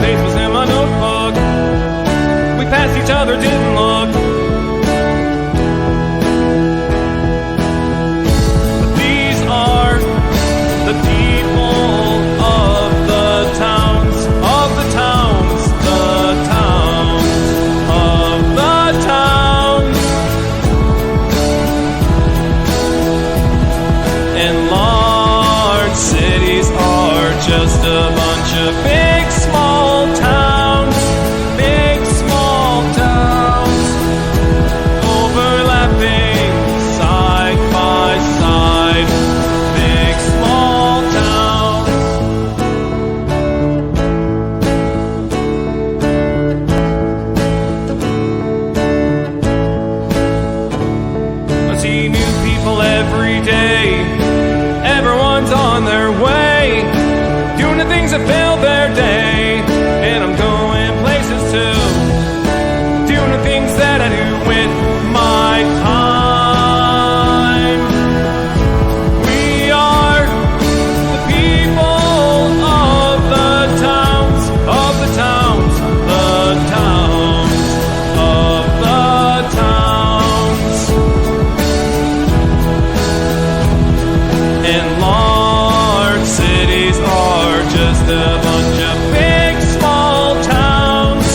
face was in my notebook. We passed each other, didn't look. But these are the people of the towns, of the towns, the towns, of the towns. And large cities are just a bunch of big small towns, big small towns, overlapping side by side, big small towns. I see new people every day, everyone's on their way, doing the things that fill their day, and I'm going places too, doing the things that I do with my time. We are the people of the towns, of the towns, the towns, of the towns. And large cities are just a bunch of big small towns,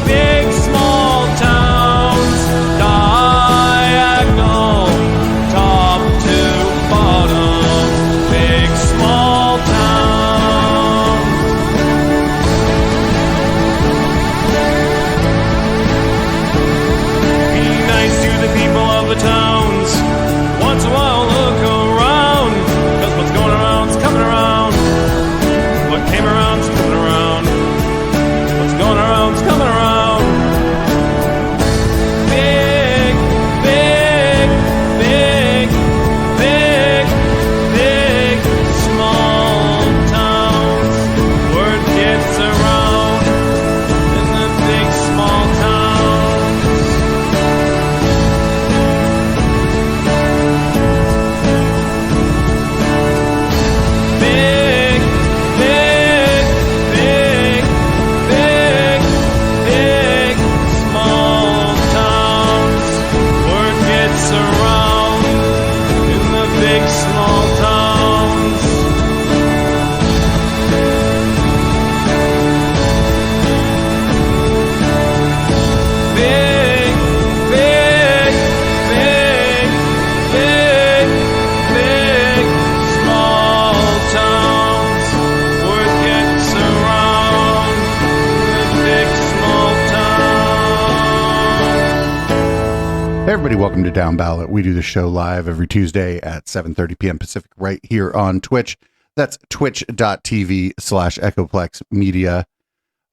big small towns, diagonal, top to bottom, big small towns. Be nice to the people of the towns. Once in a while look around, 'cause what's going around's coming around. What came around's coming around. What's going around's coming around. Big, big, big, big, big, small towns. Word gets around in the big small towns. Big, big, big, big, big, small towns. Word gets around in the big small towns. Big, big, big, big, big, small towns. Word gets around in the big small towns. Hey everybody, welcome to Downballot. We do the show live every Tuesday at 7:30 p.m. Pacific right here on Twitch. That's twitch.tv/Echoplex Media.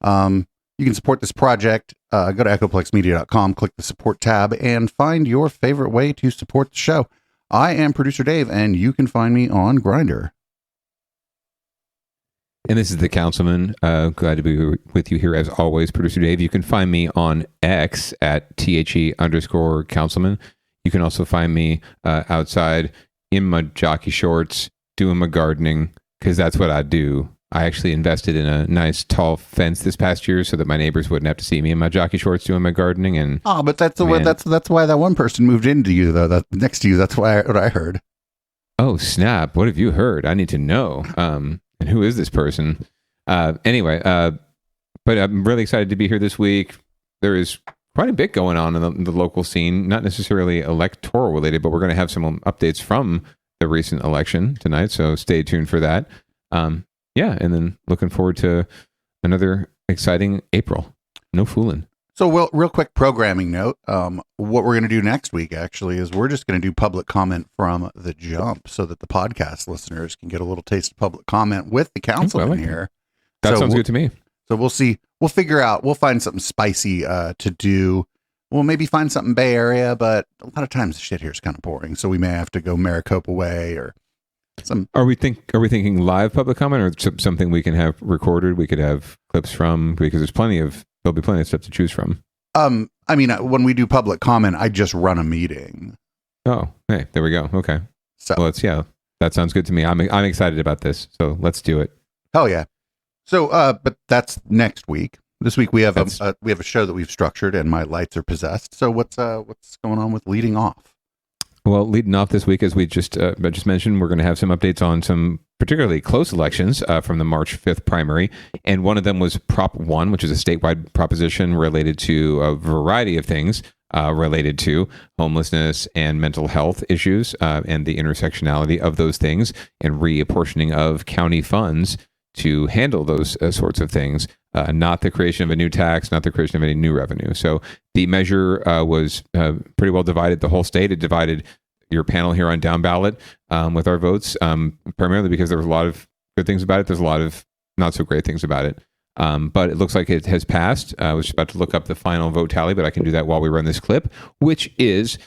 You can support this project. Go to echoplexmedia.com, click the support tab, and find your favorite way to support the show. I am producer Dave, and you can find me on Grindr. And this is the Councilman. Glad to be with you here as always, producer Dave. You can find me on X at THE_Councilman. You can also find me outside in my jockey shorts doing my gardening, because that's what I do. I actually invested in a nice tall fence this past year so that my neighbors wouldn't have to see me in my jockey shorts doing my gardening. And but that's why that one person moved into you though. That next to you. That's what I heard. oh snap! What have you heard? I need to know. And who is this person? Anyway, but I'm really excited to be here this week. There is quite a bit going on in the local scene, not necessarily electoral related, but we're going to have some updates from the recent election tonight. So stay tuned for that. Yeah, and then looking forward to another exciting April. No fooling. So, real quick programming note. What we're going to do next week, actually, is we're just going to do public comment from the jump so that the podcast listeners can get a little taste of public comment with the council in here. That sounds good to me. So we'll see. We'll figure out. We'll find something spicy to do. We'll maybe find something Bay Area, but a lot of times the shit here is kind of boring. So we may have to go Maricopa way or some. Are we thinking live public comment or something we can have recorded? We could have clips from, because there'll be plenty of stuff to choose from. I mean, when we do public comment, I just run a meeting. Oh, hey, there we go. Okay. So well, that sounds good to me. I'm excited about this. So let's do it. Hell yeah. So, but that's next week. This week we have a show that we've structured, and my lights are possessed. So what's going on with leading off? Well, leading off this week, as I just mentioned, we're going to have some updates on some particularly close elections from the March 5th primary. And one of them was Prop 1, which is a statewide proposition related to a variety of things related to homelessness and mental health issues and the intersectionality of those things and reapportioning of county funds to handle those sorts of things, not the creation of a new tax, not the creation of any new revenue. So the measure was pretty well divided the whole state. It divided your panel here on Downballot with our votes, primarily because there was a lot of good things about it. There's a lot of not so great things about it. But it looks like it has passed. I was about to look up the final vote tally, but I can do that while we run this clip, which is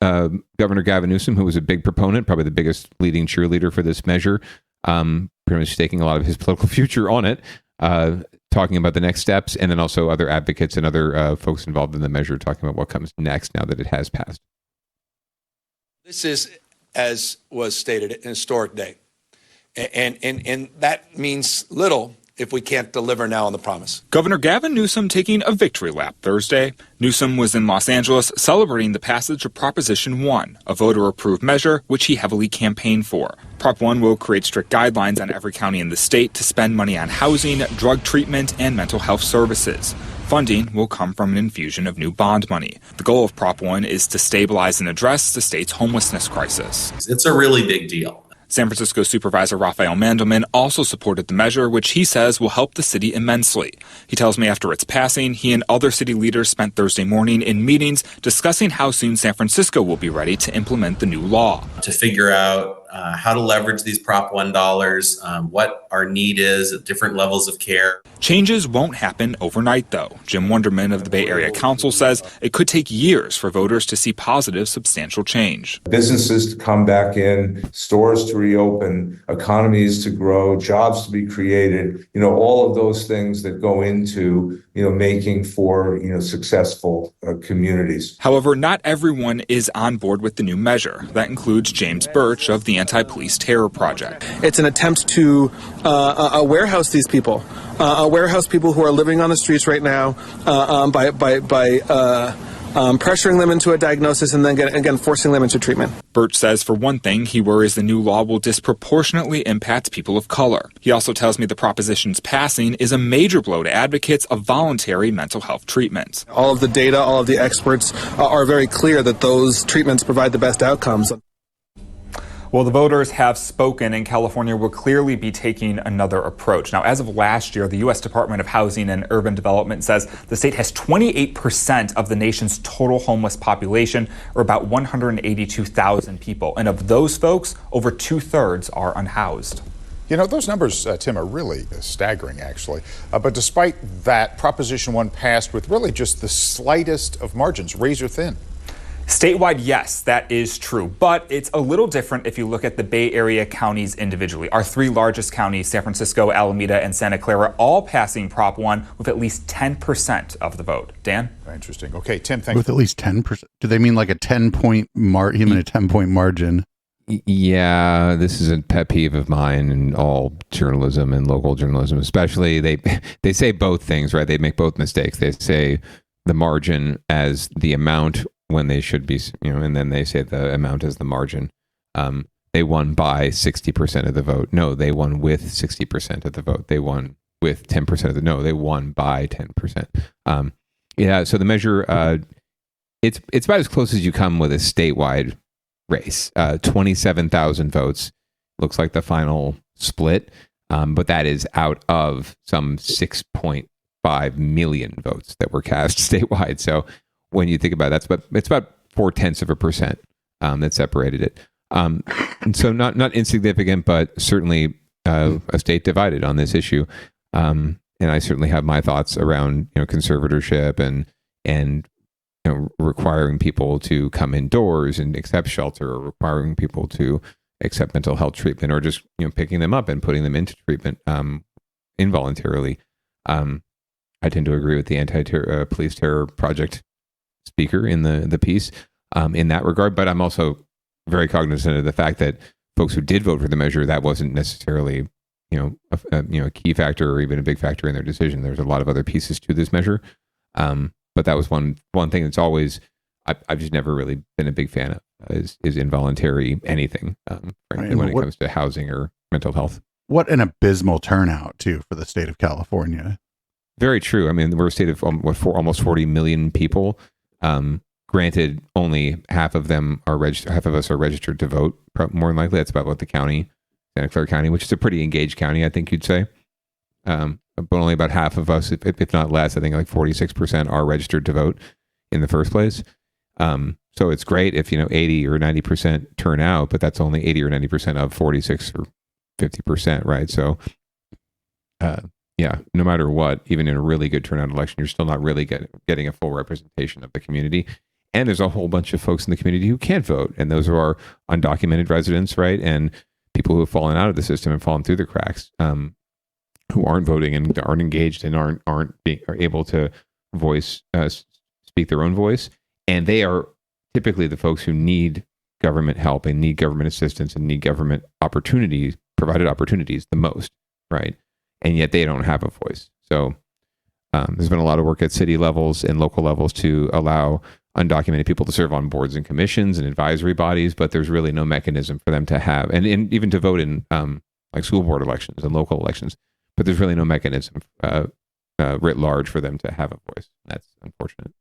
Governor Gavin Newsom, who was a big proponent, probably the biggest leading cheerleader for this measure, pretty much staking a lot of his political future on it, talking about the next steps, and then also other advocates and other folks involved in the measure talking about what comes next now that it has passed. This is, as was stated, an historic day. And that means little if we can't deliver now on the promise. Governor Gavin Newsom taking a victory lap Thursday. Newsom was in Los Angeles celebrating the passage of Proposition 1, a voter-approved measure which he heavily campaigned for. Prop 1 will create strict guidelines on every county in the state to spend money on housing, drug treatment, and mental health services. Funding will come from an infusion of new bond money. The goal of Prop 1 is to stabilize and address the state's homelessness crisis. It's a really big deal. San Francisco Supervisor Rafael Mandelman also supported the measure, which he says will help the city immensely. He tells me after its passing, he and other city leaders spent Thursday morning in meetings discussing how soon San Francisco will be ready to implement the new law. To figure out how to leverage these Prop 1 dollars, what our need is at different levels of care. Changes won't happen overnight, though. Jim Wonderman of the Bay Area Council says it could take years for voters to see positive, substantial change. Businesses to come back in, stores to reopen, economies to grow, jobs to be created, all of those things that go into, making for, successful communities. However, not everyone is on board with the new measure. That includes James Birch of the Anti-Police Terror Project. It's an attempt to warehouse these people, warehouse people who are living on the streets right now by pressuring them into a diagnosis and then again forcing them into treatment. Birch says, for one thing, he worries the new law will disproportionately impact people of color. He also tells me the proposition's passing is a major blow to advocates of voluntary mental health treatment. All of the data, all of the experts are very clear that those treatments provide the best outcomes. Well, the voters have spoken, and California will clearly be taking another approach. Now, as of last year, the U.S. Department of Housing and Urban Development says the state has 28% of the nation's total homeless population, or about 182,000 people. And of those folks, over 2/3 are unhoused. Those numbers, Tim, are really staggering, actually. But despite that, Proposition 1 passed with really just the slightest of margins, razor thin. Statewide, yes, that is true. But it's a little different if you look at the Bay Area counties individually. Our three largest counties, San Francisco, Alameda, and Santa Clara, all passing Prop 1 with at least 10% of the vote. Dan? Interesting. Okay, Tim, thank you. With at least 10%? Do they mean like a 10-point even a 10-point margin? Yeah, this is a pet peeve of mine in all journalism and local journalism, especially. They say both things, right? They make both mistakes. They say the margin as the amount when they should be, and then they say the amount as the margin. They won by 60% of the vote. No, they won with 60% of the vote. They won with 10% of the, no, they won by 10%. So the measure, it's about as close as you come with a statewide race. 27,000 votes looks like the final split, but that is out of some 6.5 million votes that were cast statewide. So when you think about it, it's about 0.4% that separated it. And so not insignificant, but certainly a state divided on this issue. And I certainly have my thoughts around conservatorship and requiring people to come indoors and accept shelter, or requiring people to accept mental health treatment, or just picking them up and putting them into treatment involuntarily. I tend to agree with the Anti-Police Terror Project speaker in the piece in that regard, but I'm also very cognizant of the fact that folks who did vote for the measure, that wasn't necessarily a key factor or even a big factor in their decision. There's a lot of other pieces to this measure, but that was one thing that's always I've just never really been a big fan of is involuntary anything, frankly, when it comes to housing or mental health. What an abysmal turnout too for the state of California. Very true. I mean, we're a state of almost 40 million people. Granted, only half of them are registered. Half of us are registered to vote. More than likely, that's about what the county, Santa Clara County, which is a pretty engaged county, I think you'd say. But only about half of us, if not less, I think like 46% are registered to vote in the first place. So it's great if 80 or 90% turn out, but that's only 80 or 90% of 46 or 50%, right? So, no matter what, even in a really good turnout election, you're still not really getting a full representation of the community. And there's a whole bunch of folks in the community who can't vote, and those are our undocumented residents, right? And people who have fallen out of the system and fallen through the cracks, who aren't voting and aren't engaged and are able to speak their own voice. And they are typically the folks who need government help and need government assistance and need government provided opportunities the most, right? And yet they don't have a voice. So there's been a lot of work at city levels and local levels to allow undocumented people to serve on boards and commissions and advisory bodies, but there's really no mechanism for them to have, and even to vote in like school board elections and local elections, but there's really no mechanism writ large for them to have a voice. That's unfortunate.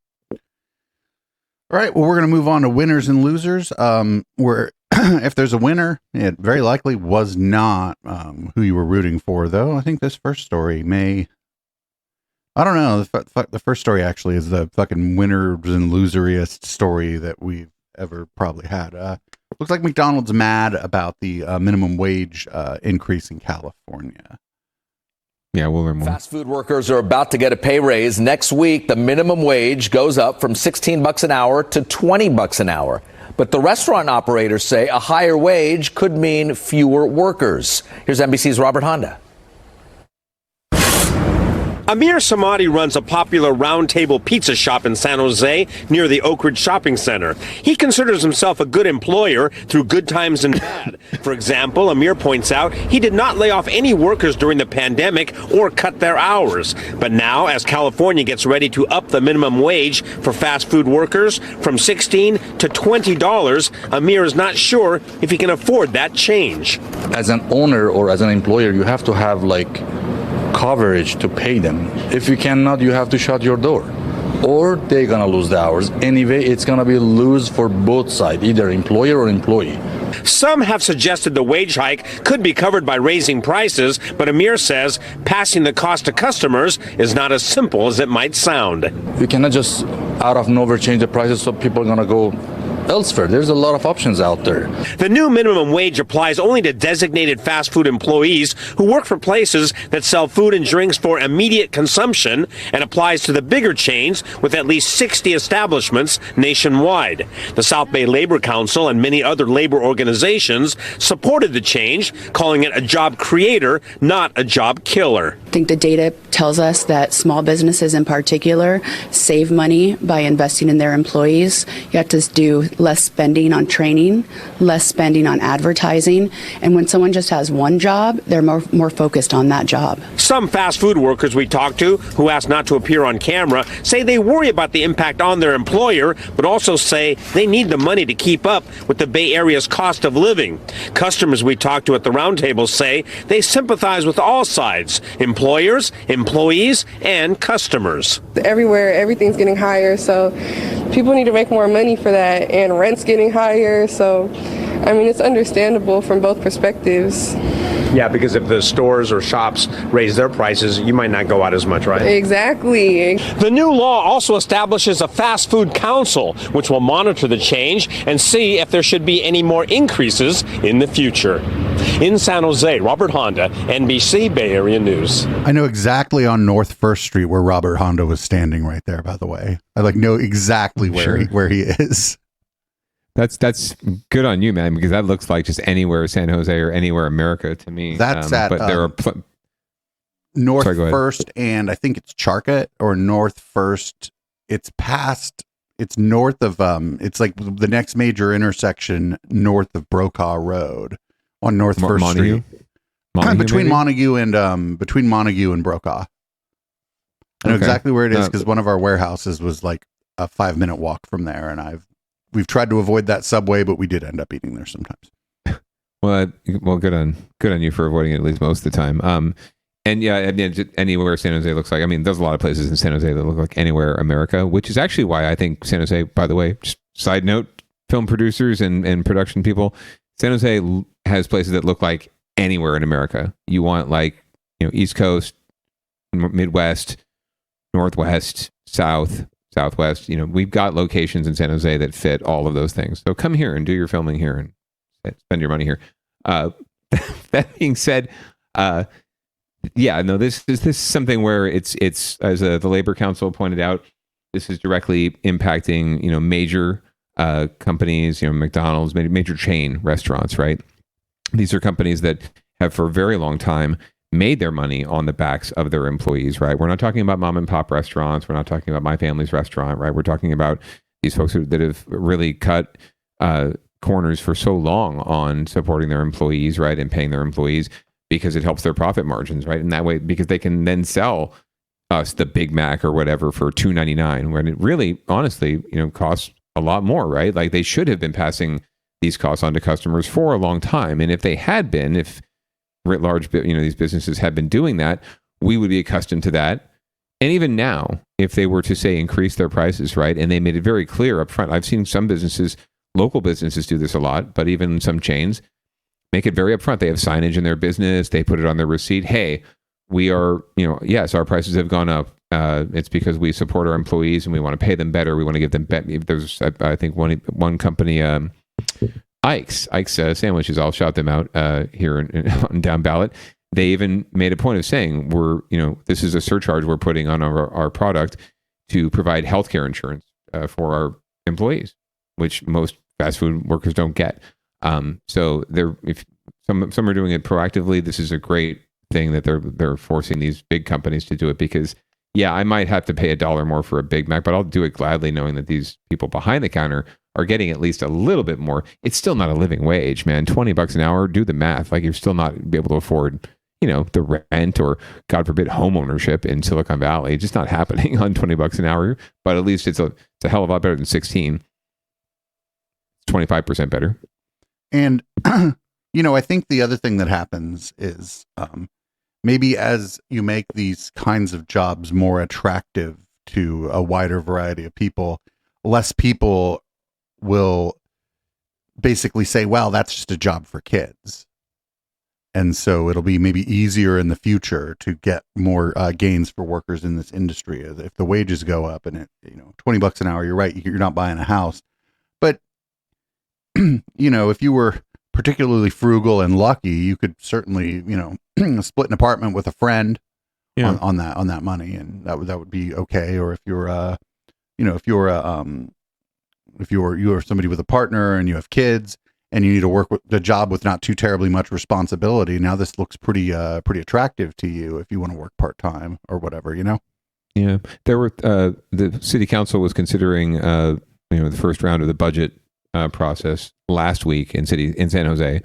All right, well, we're going to move on to winners and losers. Where if there's a winner, it very likely was not who you were rooting for, though. I think this first story I don't know. The first story actually is the fucking winners and loseriest story that we've ever probably had. Looks like McDonald's mad about the minimum wage increase in California. Yeah, we'll learn more. Fast food workers are about to get a pay raise. Next week, the minimum wage goes up from $16 an hour to $20 an hour. But the restaurant operators say a higher wage could mean fewer workers. Here's NBC's Robert Honda. Amir Samadi runs a popular Round Table pizza shop in San Jose near the Oak Ridge Shopping Center. He considers himself a good employer through good times and bad. For example, Amir points out he did not lay off any workers during the pandemic or cut their hours. But now, as California gets ready to up the minimum wage for fast food workers from $16 to $20, Amir is not sure if he can afford that change. As an owner or as an employer, you have to have coverage to pay them. If you cannot, you have to shut your door, or they're gonna lose the hours. Anyway, it's gonna be lose for both sides, either employer or employee. Some have suggested the wage hike could be covered by raising prices, but Amir says passing the cost to customers is not as simple as it might sound. You cannot just out of nowhere change the prices so people are gonna go elsewhere. There's a lot of options out there. The new minimum wage applies only to designated fast food employees who work for places that sell food and drinks for immediate consumption, and applies to the bigger chains with at least 60 establishments nationwide. The South Bay Labor Council and many other labor organizations supported the change, calling it a job creator, not a job killer. I think the data tells us that small businesses in particular save money by investing in their employees. You have to do less spending on training, less spending on advertising, and when someone just has one job, they're more focused on that job. Some fast food workers we talked to, who asked not to appear on camera, say they worry about the impact on their employer, but also say they need the money to keep up with the Bay Area's cost of living. Customers we talked to at the roundtable say they sympathize with all sides: employers, employees, and customers. Everywhere, everything's getting higher, so people need to make more money for that, and rent's getting higher, so I mean, it's understandable from both perspectives. Yeah, because if the stores or shops raise their prices, you might not go out as much, right? Exactly. The new law also establishes a fast food council, which will monitor the change and see if there should be any more increases in the future. In San Jose, Robert Honda, NBC Bay Area News. I know exactly on North First Street where Robert Honda was standing right there, by the way. I know exactly where he is. That's good on you, man, because that looks like just anywhere San Jose or anywhere America to me. That's but there are North First, and I think it's Charcut or North First. It's north of it's like the next major intersection north of Brokaw Road on North First Street. between maybe? Montague and Brokaw. I know exactly where it is because one of our warehouses was like a 5-minute walk from there, and we've tried to avoid that subway, but we did end up eating there sometimes. Well, good on you for avoiding it at least most of the time. And yeah, anywhere San Jose looks like. I mean, there's a lot of places in San Jose that look like anywhere America, which is actually why I think San Jose. By the way, just side note, film producers and production people, San Jose has places that look like anywhere in America. You want East Coast, Midwest, Northwest, South, Southwest. We've got locations in San Jose that fit all of those things. So come here and do your filming here and spend your money here. That being said, this is something where it's as the Labor Council pointed out, this is directly impacting major companies, McDonald's, major chain restaurants, right? These are companies that have for a very long time made their money on the backs of their employees, right? We're not talking about mom and pop restaurants. We're not talking about my family's restaurant, right? We're talking about these folks that have really cut corners for so long on supporting their employees, right? And paying their employees because it helps their profit margins, right? And that way, because they can then sell us the Big Mac or whatever for $2.99 when it really, honestly, costs a lot more, right? Like they should have been passing these costs on to customers for a long time. And if they had been, if writ large, these businesses had been doing that, we would be accustomed to that. And even now, if they were to say increase their prices, right? And they made it very clear up front. I've seen some businesses, local businesses do this a lot, but even some chains make it very upfront. They have signage in their business. They put it on their receipt. Hey, we are, yes, our prices have gone up. It's because we support our employees and we want to pay them better. We want to give them better. There's, I think, one company, Ike's sandwiches. I'll shout them out here on Downballot. They even made a point of saying this is a surcharge we're putting on our product to provide healthcare insurance for our employees, which most fast food workers don't get. So if some are doing it proactively, this is a great thing that they're forcing these big companies to do it because, yeah, I might have to pay $1 more for a Big Mac, but I'll do it gladly knowing that these people behind the counter are getting at least a little bit more. It's still not a living wage, man. $20 an hour, do the math. Like you're still not be able to afford, the rent or God forbid home ownership in Silicon Valley. It's just not happening on $20 an hour, but at least it's a hell of a lot better than 16. It's 25% better. And, I think the other thing that happens is maybe as you make these kinds of jobs more attractive to a wider variety of people, less people will basically say, well, that's just a job for kids. And so it'll be maybe easier in the future to get more gains for workers in this industry. If the wages go up and $20 an hour, you're right, you're not buying a house. But, if you were particularly frugal and lucky, you could certainly, split an apartment with a friend on that money. And that would be okay. Or if you're somebody with a partner and you have kids and you need to work with the job with not too terribly much responsibility, now this looks pretty attractive to you if you want to work part-time or whatever, Yeah. There were, the city council was considering, the first round of the budget process last week in San Jose.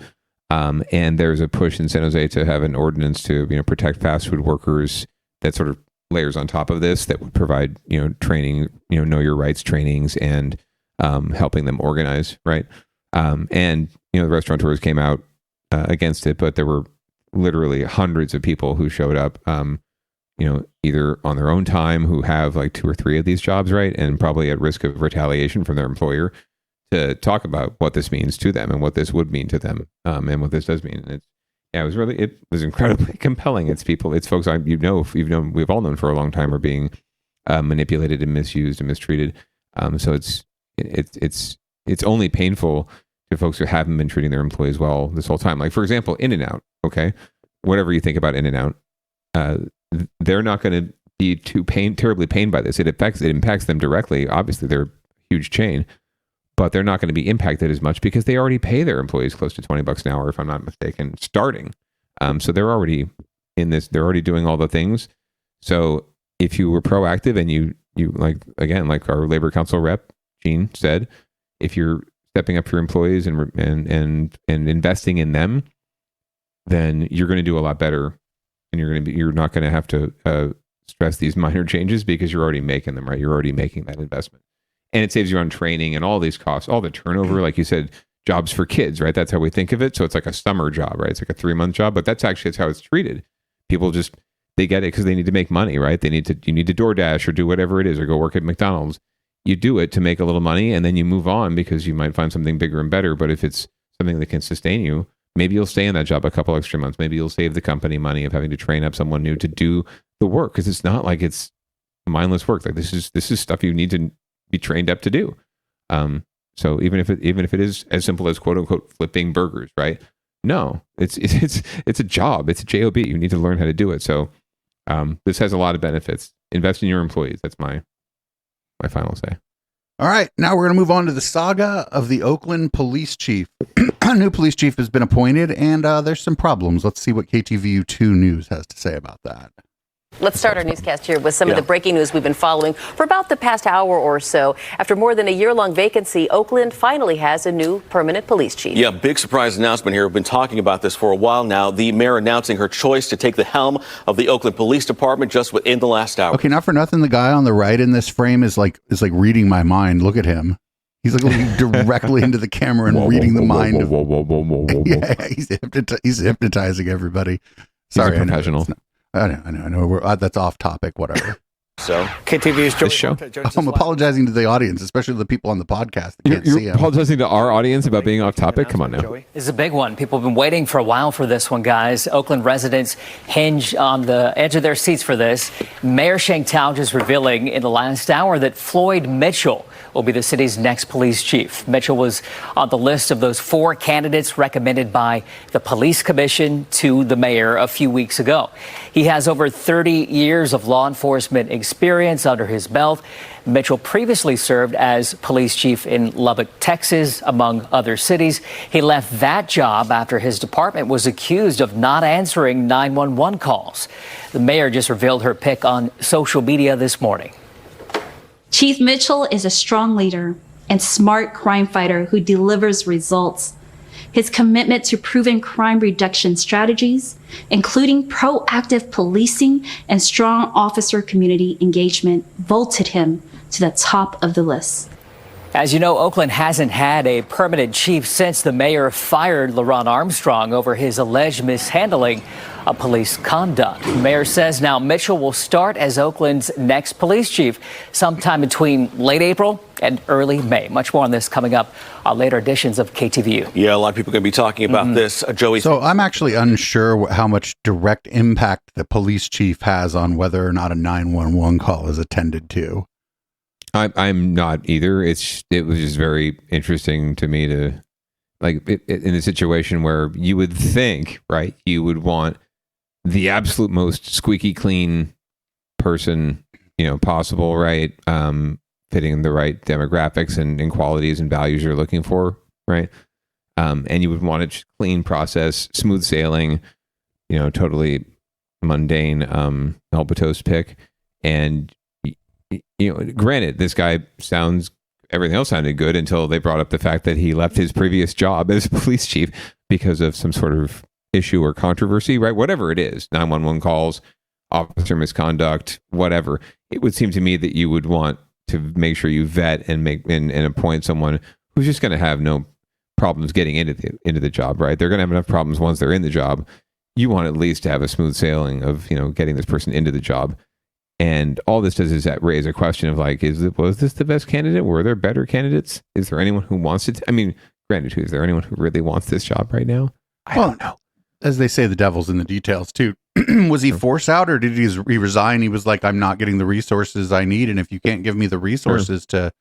And there's a push in San Jose to have an ordinance to, protect fast food workers that sort of layers on top of this that would provide, training, know your rights trainings and helping them organize. Right. And, the restaurateurs came out against it, but there were literally hundreds of people who showed up, either on their own time who have like 2 or 3 of these jobs. Right. And probably at risk of retaliation from their employer to talk about what this means to them and what this would mean to them. And what this does mean. And it was incredibly compelling. It's folks we've all known for a long time are being manipulated and misused and mistreated. So it's only painful to folks who haven't been treating their employees well this whole time. Like, for example, In-N-Out, okay? Whatever you think about In-N-Out, they're not going to be terribly pained by this. It impacts them directly. Obviously, they're a huge chain, but they're not going to be impacted as much because they already pay their employees close to $20 an hour, if I'm not mistaken, starting. So they're already in this. They're already doing all the things. So if you were proactive and you like our Labor Council rep Gene said, if you're stepping up for your employees and investing in them, then you're going to do a lot better, and you're not going to have to stress these minor changes because you're already making them, right? You're already making that investment, and it saves you on training and all these costs, all the turnover, like you said, jobs for kids, right? That's how we think of it. So it's like a summer job, right? It's like a 3-month job, but that's how it's treated. People just, they get it because they need to make money, right? You need to DoorDash or do whatever it is, or go work at McDonald's. You do it to make a little money, and then you move on because you might find something bigger and better. But if it's something that can sustain you, maybe you'll stay in that job a couple extra months. Maybe you'll save the company money of having to train up someone new to do the work, because it's not like it's mindless work. Like this is stuff you need to be trained up to do. So even if it is as simple as quote unquote flipping burgers, right? No, it's a job. It's a job. You need to learn how to do it. So this has a lot of benefits. Invest in your employees. That's my final say. All right, now we're going to move on to the saga of the Oakland police chief. A new police chief has been appointed, and there's some problems. Let's see what KTVU2 News has to say about that. Let's start our newscast here with some of the breaking news we've been following for about the past hour or so. After more than a year-long vacancy, Oakland finally has a new permanent police chief. Yeah, big surprise announcement here. We've been talking about this for a while now. The mayor announcing her choice to take the helm of the Oakland Police Department just within the last hour. Okay, not for nothing, the guy on the right in this frame is like reading my mind. Look at him. He's like looking directly into the camera and reading the mind of. Yeah, he's hypnotizing everybody. Sorry, he's a professional. I know. That's off topic. Whatever. So, KTV's show. I'm apologizing to the audience, especially the people on the podcast that can't see You're him. apologizing to our audience about being off topic? Come on now. This is a big one. People have been waiting for a while for this one, guys. Oakland residents hinge on the edge of their seats for this. Mayor Shanktao just revealing in the last hour that Floyd Mitchell will be the city's next police chief. Mitchell was on the list of those 4 candidates recommended by the police commission to the mayor a few weeks ago. He has over 30 years of law enforcement experience under his belt. Mitchell previously served as police chief in Lubbock, Texas, among other cities. He left that job after his department was accused of not answering 911 calls. The mayor just revealed her pick on social media this morning. Chief Mitchell is a strong leader and smart crime fighter who delivers results. His commitment to proven crime reduction strategies, including proactive policing and strong officer community engagement, vaulted him to the top of the list. As you know, Oakland hasn't had a permanent chief since the mayor fired LaRon Armstrong over his alleged mishandling of police conduct. The mayor says now Mitchell will start as Oakland's next police chief sometime between late April and early May. Much more on this coming up on later editions of KTVU. Yeah, a lot of people are going to be talking about this. Joey. So I'm actually unsure how much direct impact the police chief has on whether or not a 911 call is attended to. I'm not either. It was just very interesting to me to, like, in a situation where you would think, right, you would want the absolute most squeaky clean person, possible, right, fitting the right demographics and qualities and values you're looking for, right, and you would want a clean process, smooth sailing, totally mundane, help a toast pick, and granted, this guy everything else sounded good until they brought up the fact that he left his previous job as police chief because of some sort of issue or controversy, right? Whatever it is, 911 calls, officer misconduct, whatever. It would seem to me that you would want to make sure you vet and and appoint someone who's just going to have no problems getting into the job, right? They're going to have enough problems once they're in the job. You want at least to have a smooth sailing of, getting this person into the job. And all this does is that raise a question of like, was this the best candidate? Were there better candidates? Is there anyone who wants it? I mean, granted, is there anyone who really wants this job right now? I don't know. As they say, the devil's in the details too. Was he forced out, or did he resign? He was like, I'm not getting the resources I need. And if you can't give me the resources to,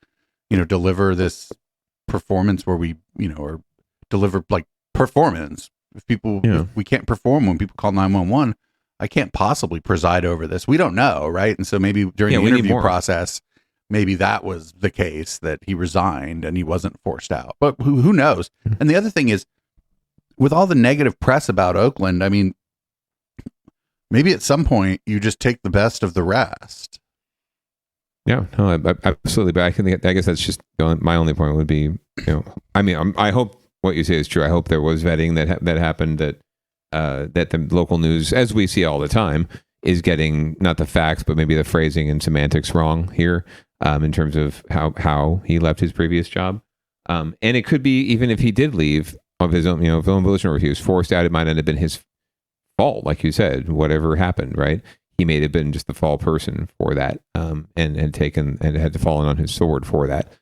deliver this performance where we, or deliver like performance, if we can't perform when people call 911, I can't possibly preside over this. We don't know, right? And so maybe during the interview process, maybe that was the case, that he resigned and he wasn't forced out. But who knows? And the other thing is, with all the negative press about Oakland, I mean, maybe at some point you just take the best of the rest. Yeah, no, absolutely. But I guess that's just my only point would be, I mean, I hope what you say is true. I hope there was vetting that happened, that that the local news, as we see all the time, is getting not the facts, but maybe the phrasing and semantics wrong here in terms of how he left his previous job. And it could be, even if he did leave of his own, of his own volition, or if he was forced out, it might not have been his fault, like you said, whatever happened, right? He may have been just the fall person for that, and had to fall on his sword for that,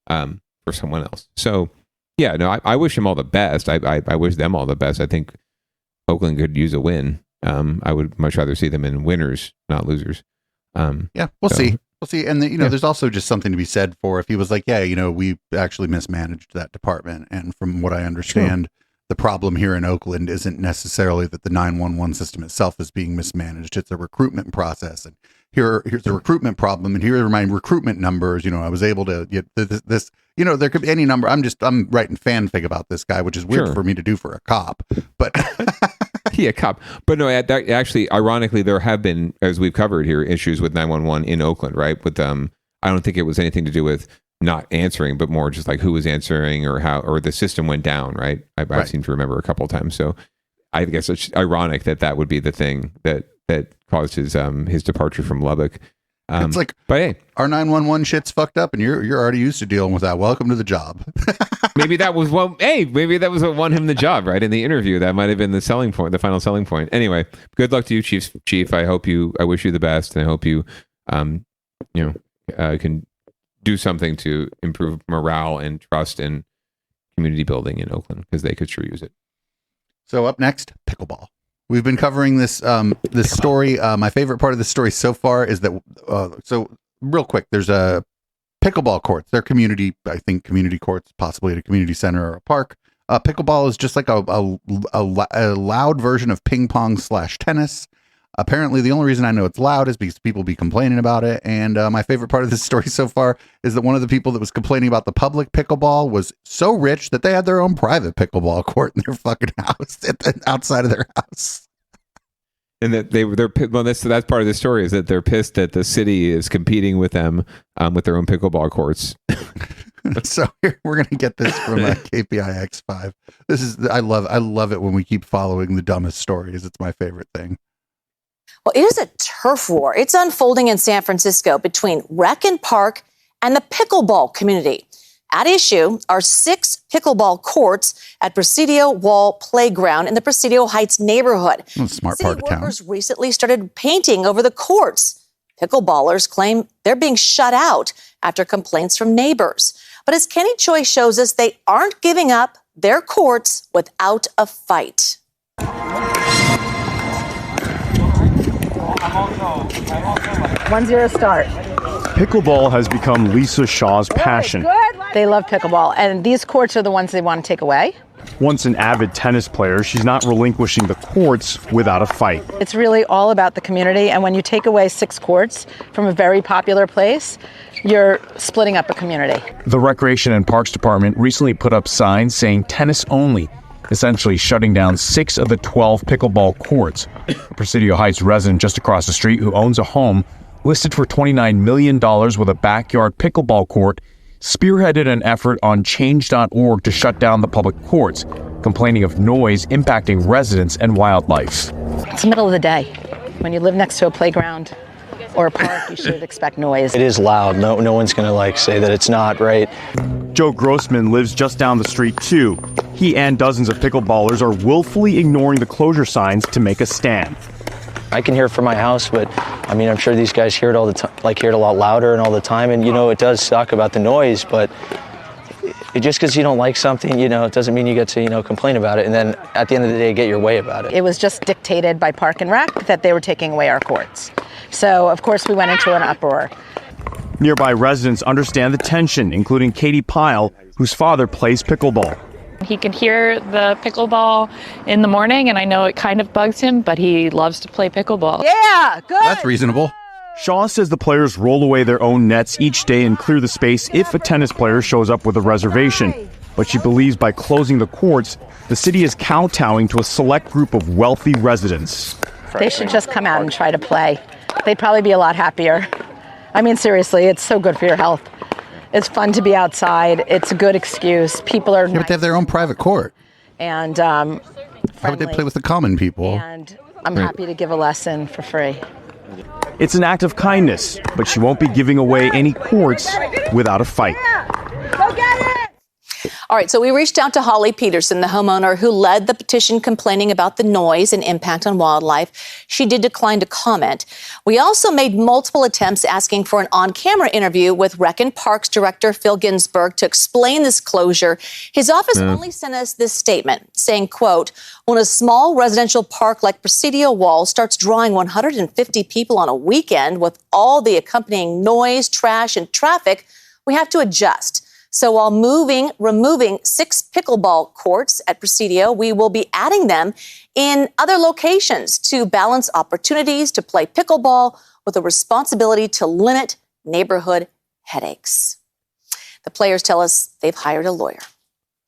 for someone else. So, yeah, no, I wish him all the best. I wish them all the best. I think Oakland could use a win. I would much rather see them in winners, not losers. Yeah, we'll see. We'll see. And, there's also just something to be said for if he was like, yeah, we actually mismanaged that department. And from what I understand, the problem here in Oakland isn't necessarily that the 911 system itself is being mismanaged. It's a recruitment process. And here's a recruitment problem. And here are my recruitment numbers. I was able to get this, there could be any number. I'm writing fanfic about this guy, which is weird for me to do for a cop, but yeah, cop. But no, actually, ironically, there have been, as we've covered here, issues with 911 in Oakland, right? With I don't think it was anything to do with not answering, but more just like who was answering or how, or the system went down, right? I seem to remember a couple of times. So I guess it's ironic that would be the thing that caused his departure from Lubbock. It's like, but hey, our 911 shit's fucked up, and you're already used to dealing with that. Welcome to the job. maybe that was what won him the job, right? In the interview, that might have been the selling point, the final selling point. Anyway, good luck to you, Chief. I wish you the best, and I hope you, can do something to improve morale and trust and community building in Oakland, because they could sure use it. So up next, pickleball. We've been covering this story. My favorite part of the story so far is that, so real quick, there's a pickleball courts. They're community courts, possibly at a community center or a park. Pickleball is just like a loud version of ping pong / tennis. Apparently, the only reason I know it's loud is because people be complaining about it. And my favorite part of this story so far is that one of the people that was complaining about the public pickleball was so rich that they had their own private pickleball court in their fucking house, outside of their house. And that that's part of the story, is that they're pissed that the city is competing with them with their own pickleball courts. So here, we're gonna get this from KPIX5. This is I love it when we keep following the dumbest stories. It's my favorite thing. Well, it is a turf war. It's unfolding in San Francisco between Rec and Park and the pickleball community. At issue are 6 pickleball courts at Presidio Wall Playground in the Presidio Heights neighborhood. Smart part of town. Workers recently started painting over the courts. Pickleballers claim they're being shut out after complaints from neighbors. But as Kenny Choi shows us, they aren't giving up their courts without a fight. 1-0 start. Pickleball has become Lisa Shaw's passion. They love pickleball, and these courts are the ones they want to take away. Once an avid tennis player, she's not relinquishing the courts without a fight. It's really all about the community, and when you take away 6 courts from a very popular place, you're splitting up a community. The Recreation and Parks Department recently put up signs saying tennis only, essentially shutting down 6 of the 12 pickleball courts. A Presidio Heights resident just across the street who owns a home listed for $29 million with a backyard pickleball court spearheaded an effort on change.org to shut down the public courts, complaining of noise impacting residents and wildlife. It's the middle of the day. When you live next to a playground or a park, you should expect noise. It is loud. No one's going to say that it's not, right? Joe Grossman lives just down the street too. He and dozens of pickleballers are willfully ignoring the closure signs to make a stand. I can hear it from my house, but I mean, I'm sure these guys hear it all the time, hear it a lot louder and all the time. And it does suck about the noise, but just because you don't like something, it doesn't mean you get to, complain about it. And then at the end of the day, get your way about it. It was just dictated by Park and Rec that they were taking away our courts. So, of course, we went into an uproar. Nearby residents understand the tension, including Katie Pyle, whose father plays pickleball. He can hear the pickleball in the morning, and I know it kind of bugs him, but he loves to play pickleball. Yeah, good. That's reasonable. Shaw says the players roll away their own nets each day and clear the space if a tennis player shows up with a reservation. But she believes by closing the courts, the city is kowtowing to a select group of wealthy residents. They should just come out and try to play. They'd probably be a lot happier. I mean, seriously, it's so good for your health. It's fun to be outside. It's a good excuse. People are but they have their own private court. And Why would they friendly. play with the common people? And I'm happy to give a lesson for free. It's an act of kindness, but she won't be giving away any courts without a fight. Go get it! All right, so we reached out to Holly Peterson, the homeowner who led the petition complaining about the noise and impact on wildlife. She did decline to comment. We also made multiple attempts asking for an on-camera interview with Rec and Parks Director Phil Ginsburg to explain this closure. His office only sent us this statement saying, quote, when a small residential park like Presidio Wall starts drawing 150 people on a weekend with all the accompanying noise, trash, and traffic, we have to adjust. So while removing 6 pickleball courts at Presidio, we will be adding them in other locations to balance opportunities to play pickleball with a responsibility to limit neighborhood headaches. The players tell us they've hired a lawyer.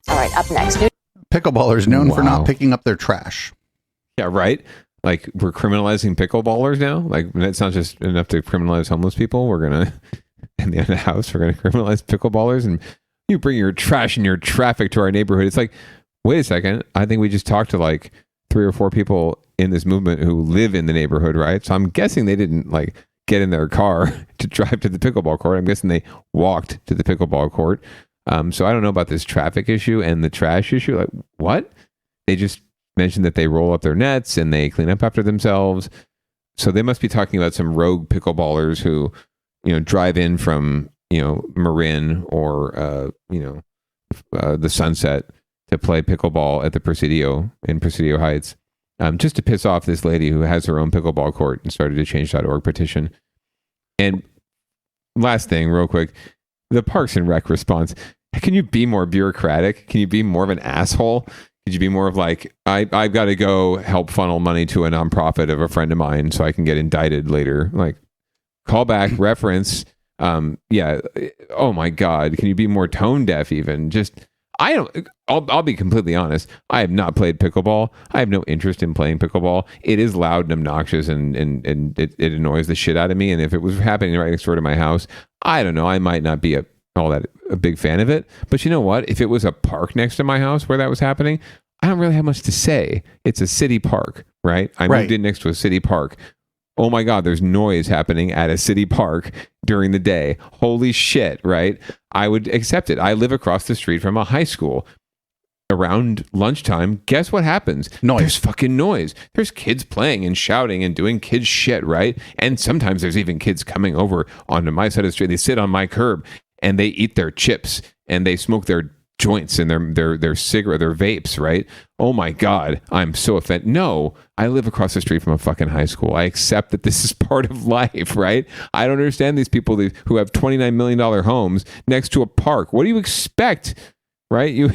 All right, up next. Pickleballers known for not picking up their trash. Yeah, right. Like we're criminalizing pickleballers now. Like it's not just enough to criminalize homeless people. We're gonna in the other house. We're gonna criminalize pickleballers, and you bring your trash and your traffic to our neighborhood. It's like, wait a second. I think we just talked to like 3 or 4 people in this movement who live in the neighborhood, right? So I'm guessing they didn't like get in their car to drive to the pickleball court. I'm guessing they walked to the pickleball court. So I don't know about this traffic issue and the trash issue. Like what? They just mentioned that they roll up their nets and they clean up after themselves. So they must be talking about some rogue pickleballers who, drive in from, Marin or, the Sunset to play pickleball at the Presidio in Presidio Heights, just to piss off this lady who has her own pickleball court and started a change.org petition. And last thing, real quick, the Parks and Rec response. Can you be more bureaucratic? Can you be more of an asshole? Could you be more of like, I've got to go help funnel money to a nonprofit of a friend of mine so I can get indicted later? Like, call back, reference. Yeah. Oh my God. Can you be more tone deaf even? I'll be completely honest. I have not played pickleball. I have no interest in playing pickleball. It is loud and obnoxious and it annoys the shit out of me. And if it was happening right next door to my house, I don't know. I might not be a big fan of it. But you know what? If it was a park next to my house where that was happening, I don't really have much to say. It's a city park, right? I moved in next to a city park. Oh my God, there's noise happening at a city park during the day. Holy shit, right? I would accept it. I live across the street from a high school. Around lunchtime, guess what happens? Noise. There's fucking noise. There's kids playing and shouting and doing kids shit, right? And sometimes there's even kids coming over onto my side of the street. They sit on my curb and they eat their chips and they smoke their joints and their cigarette, their vapes, right? Oh my God, I'm so offended. No, I live across the street from a fucking high school. I accept that this is part of life, right? I don't understand these people who have $29 million homes next to a park. What do you expect, right?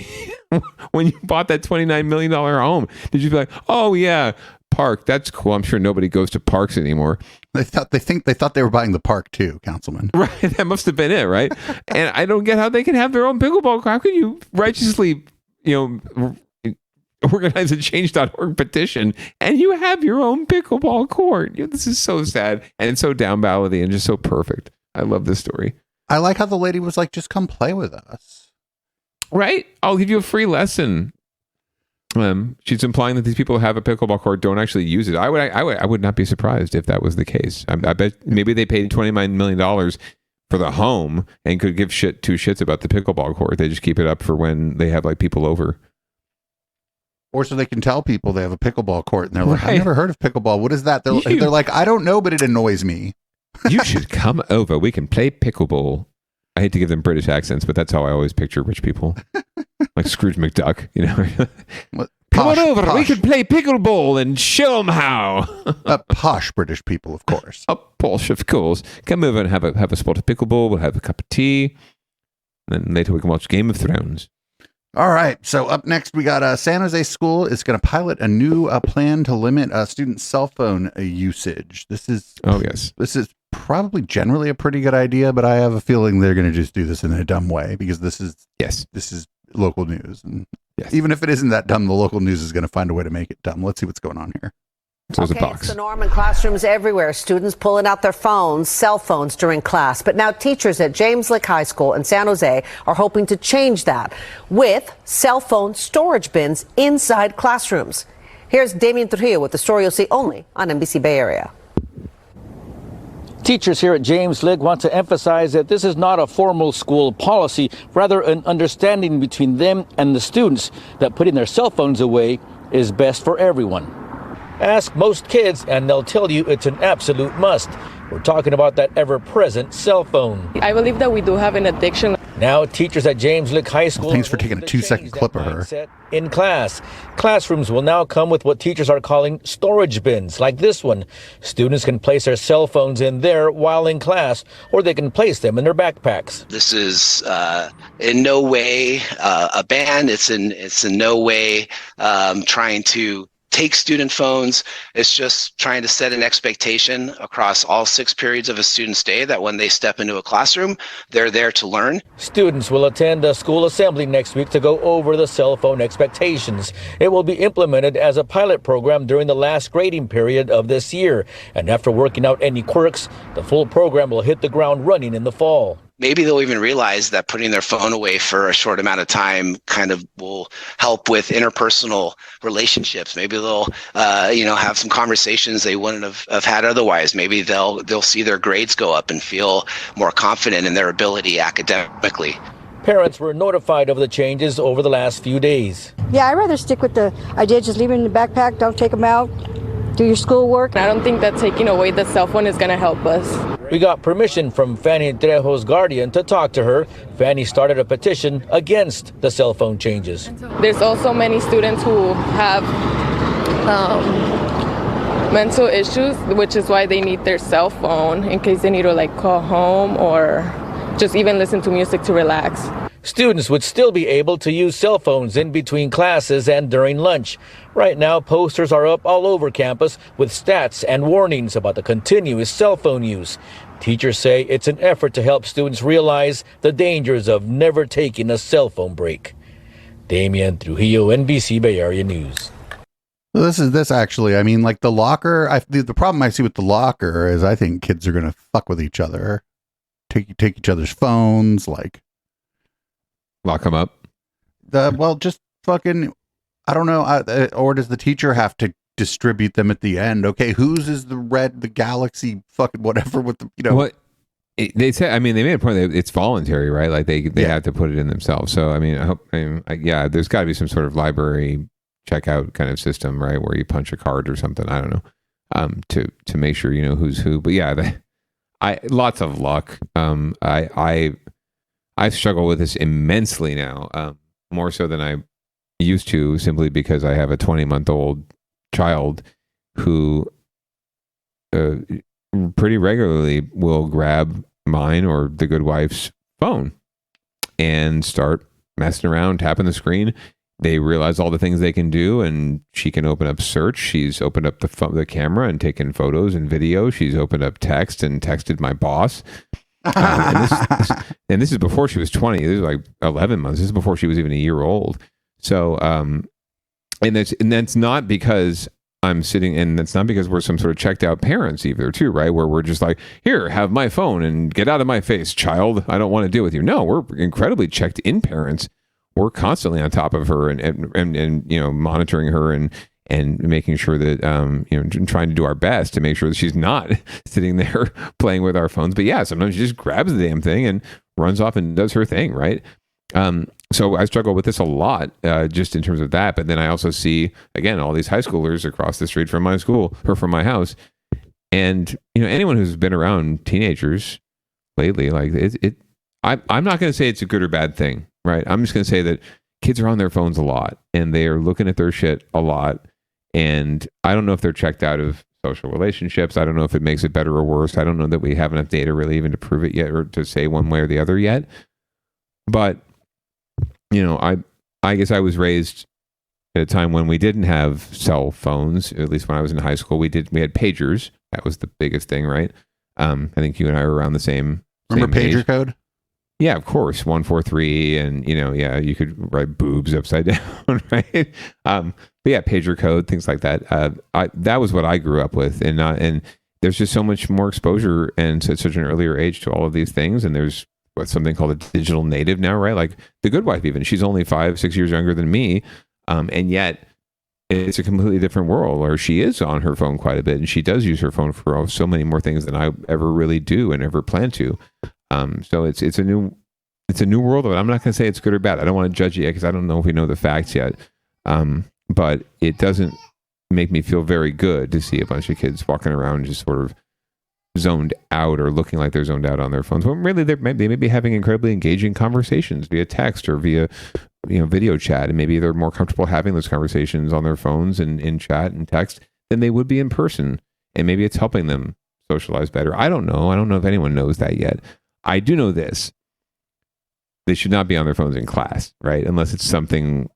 When you bought that $29 million home, did you be like, oh yeah, park, that's cool. I'm sure nobody goes to parks anymore. They thought they were buying the park too, Councilman. Right, that must have been it, right? And I don't get how they can have their own pickleball. How can you righteously, organize a change.org petition and you have your own pickleball court? This is so sad and so downballot and just so perfect. I love this story. I like how the lady was like, just come play with us. Right? I'll give you a free lesson. She's implying that these people who have a pickleball court don't actually use it. I would not be surprised if that was the case. I bet maybe they paid $29 million for the home and could give two shits about the pickleball court. They just keep it up for when they have like people over. Or so they can tell people they have a pickleball court and they're like, I've never heard of pickleball. What is that? They're like, I don't know, but it annoys me. You should come over. We can play pickleball. I hate to give them British accents, but that's how I always picture rich people. Like Scrooge McDuck, Come on over. We can play pickleball and show them how. Posh British people, of course. Posh, of course. Come over and have a spot of pickleball. We'll have a cup of tea. And then later we can watch Game of Thrones. All right. So up next, we got San Jose School is going to pilot a new plan to limit student cell phone usage. This is probably generally a pretty good idea, but I have a feeling they're going to just do this in a dumb way because this is local news. And even if it isn't that dumb, the local news is going to find a way to make it dumb. Let's see what's going on here. It's the norm in classrooms everywhere. Students pulling out their cell phones during class. But now teachers at James Lick High School in San Jose are hoping to change that with cell phone storage bins inside classrooms. Here's Damian Trujillo with the story you'll see only on NBC Bay Area. Teachers here at James Lick want to emphasize that this is not a formal school policy, rather an understanding between them and the students that putting their cell phones away is best for everyone. Ask most kids and they'll tell you it's an absolute must. We're talking about that ever-present cell phone. I believe that we do have an addiction. Now, teachers at James Lick High School... Thanks for taking a 2-second clip of her. ...in class. Classrooms will now come with what teachers are calling storage bins, like this one. Students can place their cell phones in there while in class, or they can place them in their backpacks. This is in no way a ban. It's in no way trying to take student phones. It's just trying to set an expectation across all 6 periods of a student's day that when they step into a classroom, they're there to learn. Students will attend a school assembly next week to go over the cell phone expectations. It will be implemented as a pilot program during the last grading period of this year. And after working out any quirks, the full program will hit the ground running in the fall. Maybe they'll even realize that putting their phone away for a short amount of time kind of will help with interpersonal relationships. Maybe they'll, have some conversations they wouldn't have had otherwise. Maybe they'll see their grades go up and feel more confident in their ability academically. Parents were notified of the changes over the last few days. Yeah, I'd rather stick with the idea, just leave them in the backpack, don't take them out, do your schoolwork. I don't think that taking away the cell phone is going to help us. We got permission from Fanny Trejo's guardian to talk to her. Fanny started a petition against the cell phone changes. There's also many students who have mental issues, which is why they need their cell phone in case they need to call home or just even listen to music to relax. Students would still be able to use cell phones in between classes and during lunch. Right now, posters are up all over campus with stats and warnings about the continuous cell phone use. Teachers say it's an effort to help students realize the dangers of never taking a cell phone break. Damian Trujillo, NBC Bay Area News. This actually, I mean, like the locker, the problem I see with the locker is I think kids are going to fuck with each other, take each other's phones, lock them up. Just fucking, I don't know. Or does the teacher have to distribute them at the end? Okay, whose is the galaxy, fucking whatever with the, What they said, I mean, they made a point that it's voluntary, right? Like they have to put it in themselves. So, I mean, there's got to be some sort of library checkout kind of system, right? Where you punch a card or something. I don't know, to make sure you know who's who. But yeah, lots of luck. I struggle with this immensely now, more so than I used to, simply because I have a 20-month-old child who pretty regularly will grab mine or the good wife's phone and start messing around, tapping the screen. They realize all the things they can do, and she can open up search. She's opened up the camera and taken photos and video. She's opened up text and texted my boss. And this is before she was 20. This is like 11 months. This is before she was even a year old. So, and that's not because I'm sitting, and that's not because we're some sort of checked out parents either, too, right? Where we're just like, here, have my phone and get out of my face, child. I don't want to deal with you. No, we're incredibly checked in parents. We're constantly on top of her and monitoring her and making sure that trying to do our best to make sure that she's not sitting there playing with our phones. But yeah, sometimes she just grabs the damn thing and runs off and does her thing, right? So I struggle with this a lot, just in terms of that. But then I also see, again, all these high schoolers across the street from my school or from my house, and anyone who's been around teenagers lately, like I'm not going to say it's a good or bad thing, right? I'm just going to say that kids are on their phones a lot and they are looking at their shit a lot. And I don't know if they're checked out of social relationships. I don't know if it makes it better or worse. I don't know that we have enough data really even to prove it yet, or to say one way or the other yet. But, I guess I was raised at a time when we didn't have cell phones. At least when I was in high school, we had pagers. That was the biggest thing, right? I think you and I were around the same. Remember pager age. code? Yeah, of course, 143, and you could write boobs upside down, right? But yeah, pager code, things like that. That was what I grew up with, and there's just so much more exposure and at such an earlier age to all of these things. And there's something called a digital native now, right? Like the good wife, even she's only 5-6 years younger than me, and yet it's a completely different world, or she is on her phone quite a bit, and she does use her phone for so many more things than I ever really do and ever plan to. So it's a new world, but I'm not going to say it's good or bad. I don't want to judge it yet because I don't know if we know the facts yet. But it doesn't make me feel very good to see a bunch of kids walking around just sort of zoned out or looking like they're zoned out on their phones. Well, really, they may be having incredibly engaging conversations via text or via video chat, and maybe they're more comfortable having those conversations on their phones and in chat and text than they would be in person, and maybe it's helping them socialize better. I don't know if anyone knows that yet. I do know this: they should not be on their phones in class, right? Unless it's something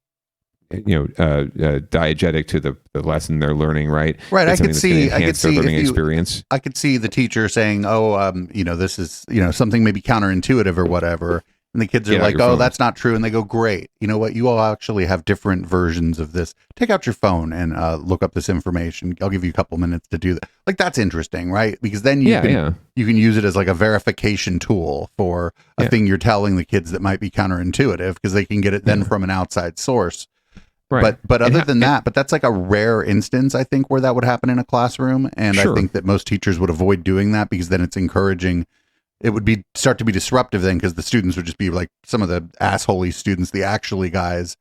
diegetic to the lesson they're learning, right? Right. It's I could see their learning experience. I could see the teacher saying, this is, something maybe counterintuitive or whatever. And the kids are like, oh, that's not true. And they go, great. You know what? You all actually have different versions of this. Take out your phone and look up this information. I'll give you a couple minutes to do that. Like, that's interesting, right? Because then you can use it as like a verification tool for a thing you're telling the kids that might be counterintuitive, because they can get it then from an outside source. Right. But other than that, that's like a rare instance, I think, where that would happen in a classroom. And I think that most teachers would avoid doing that, because then it's encouraging. It would start to be disruptive then, because the students would just be like some of the assholey students, the actually guys.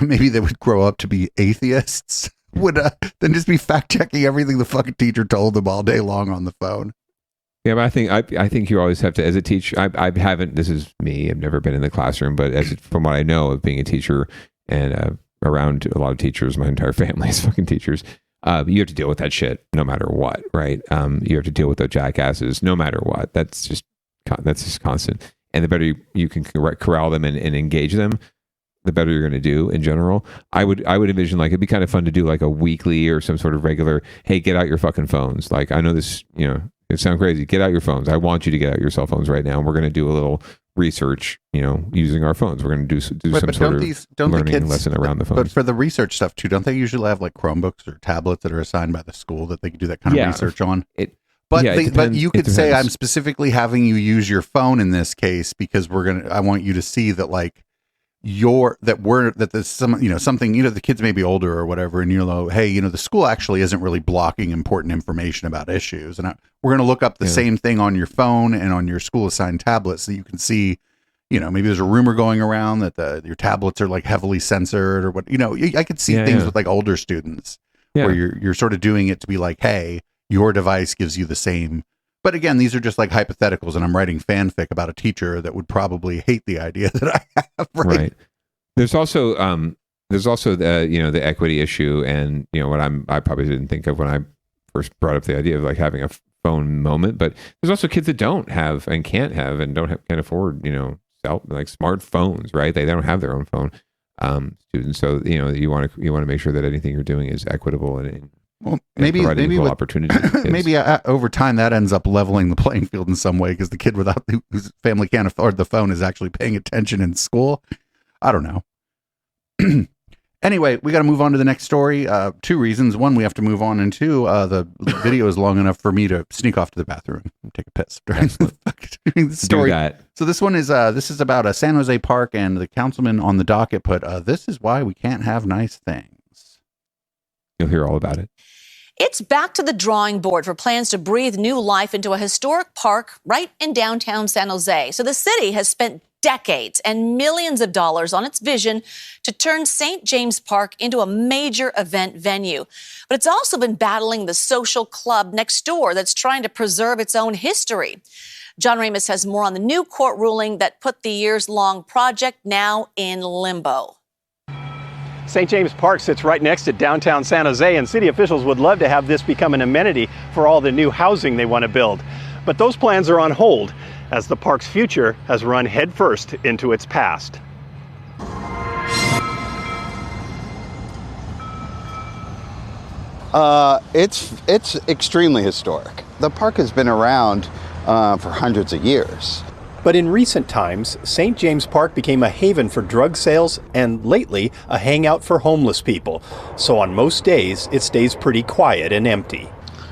Maybe they would grow up to be atheists, would then just be fact checking everything the fucking teacher told them all day long on the phone. Yeah, but I think you always have to, as a teacher, I haven't, this is me, I've never been in the classroom, but from what I know of being a teacher and around a lot of teachers, my entire family is fucking teachers. You have to deal with that shit no matter what, right? You have to deal with the jackasses no matter what. That's just constant. And the better you can corral them and engage them, the better you're going to do in general. I would envision, like, it'd be kind of fun to do like a weekly or some sort of regular, hey, get out your fucking phones. Like, I know this, it sounds crazy. Get out your phones. I want you to get out your cell phones right now. And we're going to do a little research, using our phones. We're going to do some sort of learning lesson around the phones. But for the research stuff too, don't they usually have like Chromebooks or tablets that are assigned by the school that they can do that kind of research on? But you could say, I'm specifically having you use your phone in this case because I want you to see that like there's something, the kids may be older or whatever, and you're like, hey, the school actually isn't really blocking important information about issues, and we're going to look up the same thing on your phone and on your school assigned tablet, so you can see, maybe there's a rumor going around that your tablets are like heavily censored or what, I could see things with like older students where you're sort of doing it to be like, hey, your device gives you the same. But again, these are just like hypotheticals, and I'm writing fanfic about a teacher that would probably hate the idea that I have. Right. There's also the equity issue, and what I probably didn't think of when I first brought up the idea of like having a phone moment. But there's also kids that don't have and can't have and can't afford like smartphones, right? They don't have their own phone. Students, so you want to make sure that anything you're doing is equitable and maybe with opportunity. Maybe over time that ends up leveling the playing field in some way, because the kid whose family can't afford the phone is actually paying attention in school. I don't know. Anyway, we got to move on to the next story. 2 reasons. 1, we have to move on, and 2, the video is long enough for me to sneak off to the bathroom and take a piss during the story. Do that. So this one is about a San Jose park, and the councilman on the docket put, this is why we can't have nice things. You'll hear all about it. It's back to the drawing board for plans to breathe new life into a historic park right in downtown San Jose. So the city has spent decades and millions of dollars on its vision to turn St. James Park into a major event venue. But it's also been battling the social club next door that's trying to preserve its own history. John Ramos has more on the new court ruling that put the years-long project now in limbo. St. James Park sits right next to downtown San Jose, and city officials would love to have this become an amenity for all the new housing they want to build. But those plans are on hold as the park's future has run headfirst into its past. It's extremely historic. The park has been around for hundreds of years. But in recent times, St. James Park became a haven for drug sales and lately a hangout for homeless people. So on most days, it stays pretty quiet and empty.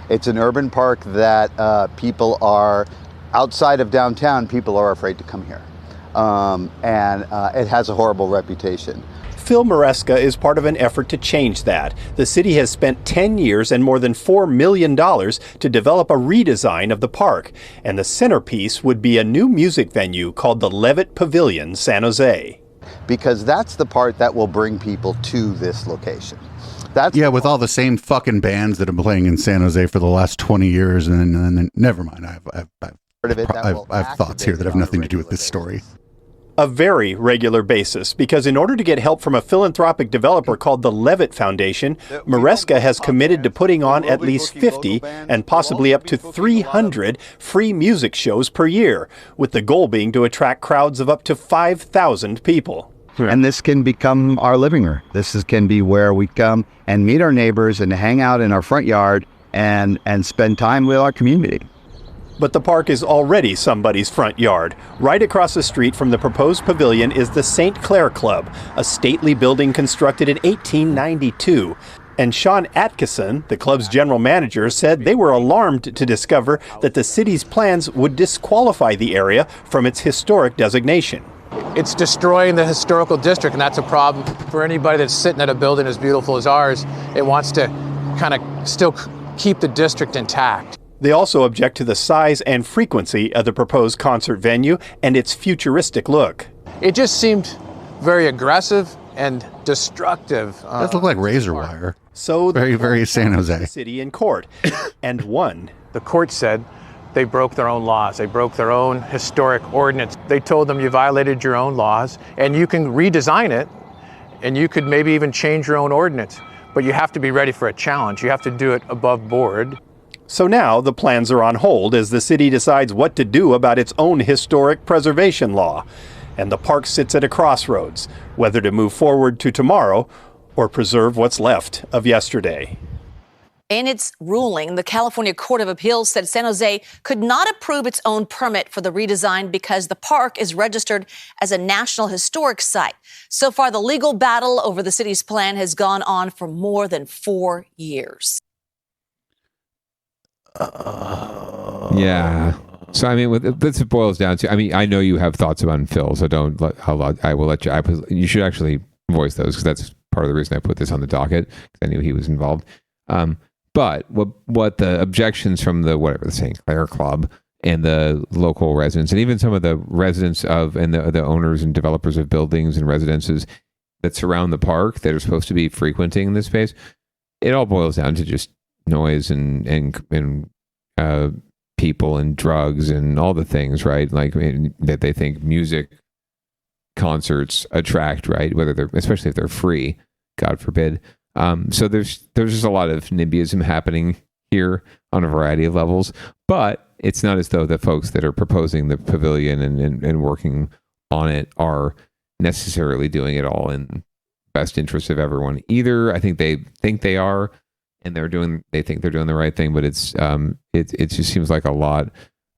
It's an urban park that people are outside of downtown. People are afraid to come here. And it has a horrible reputation. Phil Maresca is part of an effort to change that. The city has spent 10 years and more than $4 million to develop a redesign of the park. And the centerpiece would be a new music venue called the Levitt Pavilion, San Jose. Because that's the part that will bring people to this location. With all the same fucking bands that have been playing in San Jose for the last 20 years. And then never mind. I have thoughts here that have nothing to do with this story. A very regular basis, because in order to get help from a philanthropic developer called the Levitt Foundation, Maresca has committed to putting on at least 50 and possibly up to 300 free music shows per year, with the goal being to attract crowds of up to 5,000 people. And this can become our living room. Can be where we come and meet our neighbors and hang out in our front yard and spend time with our community. But the park is already somebody's front yard. Right across the street from the proposed pavilion is the St. Clair Club, a stately building constructed in 1892. And Sean Atkinson, the club's general manager, said they were alarmed to discover that the city's plans would disqualify the area from its historic designation. It's destroying the historical district, and that's a problem for anybody that's sitting at a building as beautiful as ours. It wants to kind of still keep the district intact. They also object to the size and frequency of the proposed concert venue and its futuristic look. It just seemed very aggressive and destructive. It does look like razor wire. So very San Jose. The city in court and won. The court said they broke their own laws. They broke their own historic ordinance. They told them you violated your own laws and you can redesign it and you could maybe even change your own ordinance, but you have to be ready for a challenge. You have to do it above board. So now the plans are on hold as the city decides what to do about its own historic preservation law. And the park sits at a crossroads, whether to move forward to tomorrow or preserve what's left of yesterday. In its ruling, the California Court of Appeals said San Jose could not approve its own permit for the redesign because the park is registered as a National Historic Site. So far, the legal battle over the city's plan has gone on for more than 4 years. Yeah. So I mean, this boils down to. I mean, I know you have thoughts about Phil, so I will let you. You should actually voice those because that's part of the reason I put this on the docket because I knew he was involved. But what the objections from the St. Clair Club and the local residents and even some of the residents of and the owners and developers of buildings and residences that surround the park that are supposed to be frequenting this space, it all boils down to just noise and people and drugs and all the things, right? Like that they think music concerts attract, right? Especially if they're free, God forbid. So there's just a lot of NIMBYism happening here on a variety of levels, but it's not as though the folks that are proposing the pavilion and working on it are necessarily doing it all in best interest of everyone either. I think they are, and they think they're doing the right thing, but it just seems like a lot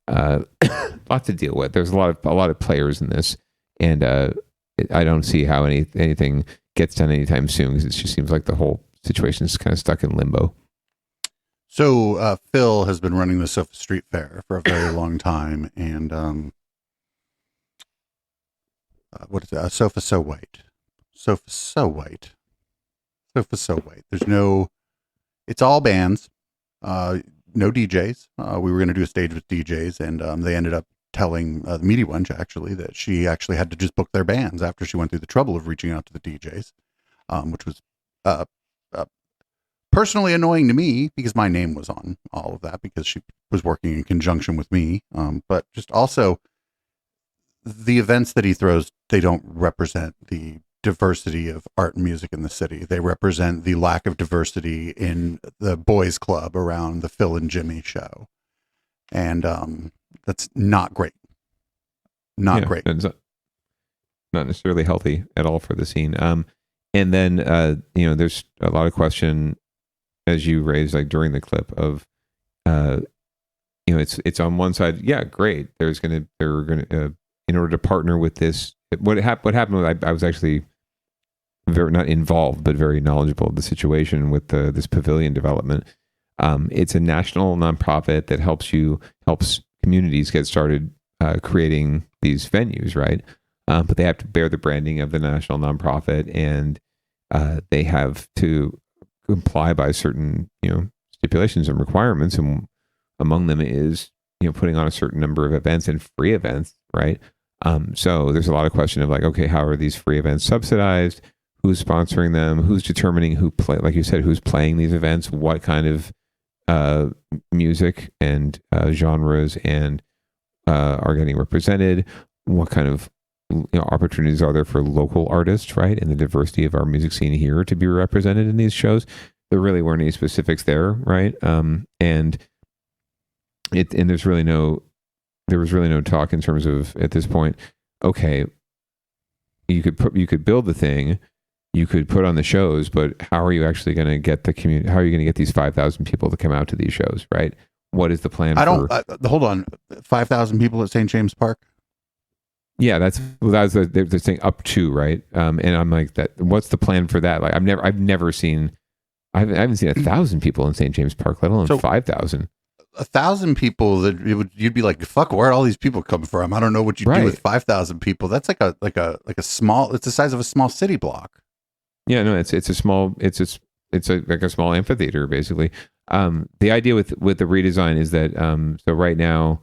to deal with. There's a lot of players in this, and I don't see how anything gets done anytime soon because it just seems like the whole situation is kind of stuck in limbo. So Phil has been running the Sofa Street Fair for a very long time, and what is that? Sofa So White. It's all bands, no DJs. We were going to do a stage with DJs, and they ended up telling the media wench actually that she actually had to just book their bands after she went through the trouble of reaching out to the DJs, which was personally annoying to me because my name was on all of that because she was working in conjunction with me. But just also the events that he throws, they don't represent the diversity of art and music in the city. They represent the lack of diversity in the boys club around the Phil and Jimmy show. And that's not great. Great. It's not necessarily healthy at all for the scene. And then, there's a lot of question as you raised, like during the clip of, it's on one side. Yeah, great. They're going to, in order to partner with this, what happened was I was actually very not involved, but very knowledgeable of the situation with this pavilion development. It's a national nonprofit that helps communities get started creating these venues, right? but they have to bear the branding of the national nonprofit, and they have to comply by certain, stipulations and requirements, and among them is, putting on a certain number of events and free events, right? So there's a lot of question of like, okay, how are these free events subsidized? Who's sponsoring them? Who's determining like you said, who's playing these events? What kind of music and genres and are getting represented? What kind of opportunities are there for local artists, right? And the diversity of our music scene here to be represented in these shows. There really weren't any specifics there, right? And there was really no talk in terms of, at this point, okay, you could build the thing, you could put on the shows, but how are you actually going to get the community? How are you going to get these 5,000 people to come out to these shows, right? What is the plan? Hold on, 5,000 people at St. James Park. Yeah, that was the thing up to, right? And I'm like, that. What's the plan for that? Like, I haven't seen 1,000 people in St. James Park, let alone 5,000. 1,000 people you'd be like, fuck, where'd all these people come from? I don't know what you do with 5,000 people. That's like a small. It's the size of a small city block. Yeah, no, it's a small. It's like a small amphitheater basically. The idea with the redesign is that so right now,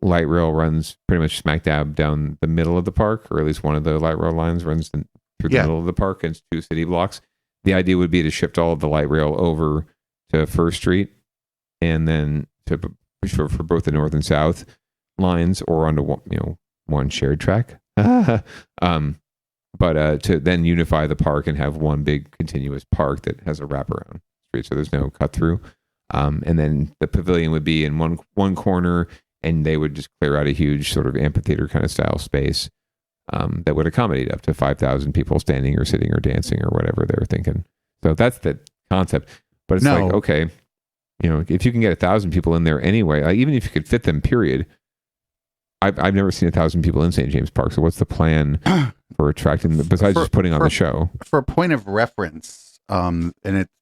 light rail runs pretty much smack dab down the middle of the park, or at least one of the light rail lines runs through the middle of the park, and it's 2 city blocks. The idea would be to shift all of the light rail over to First Street, and then for both the north and south lines, or onto one shared track. But to then unify the park and have one big continuous park that has a wraparound street, so there's no cut through. And then the pavilion would be in one corner, and they would just clear out a huge sort of amphitheater kind of style space that would accommodate up to 5,000 people standing or sitting or dancing or whatever they were thinking. So that's the concept. But it's like, okay, if you can get 1,000 people in there anyway, like, even if you could fit them, period. I've never seen 1,000 people in St. James Park. So what's the plan for attracting them besides just putting on the show? For a point of reference, I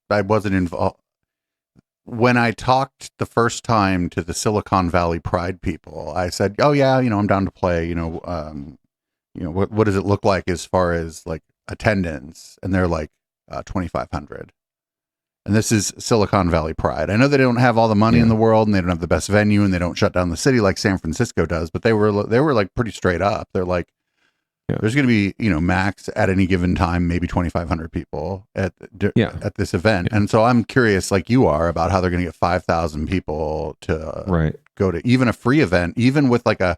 wasn't involved when I talked the first time to the Silicon Valley Pride people. I said, "Oh yeah, I'm down to play. What does it look like as far as like attendance?" And they're like 2,500. And this is Silicon Valley Pride. I know they don't have all the money in the world, and they don't have the best venue, and they don't shut down the city like San Francisco does. But they were like pretty straight up. They're like, there's going to be max at any given time maybe 2,500 people at this event. And so I'm curious, like you are, about how they're going to get 5,000 people to go to even a free event, even with like a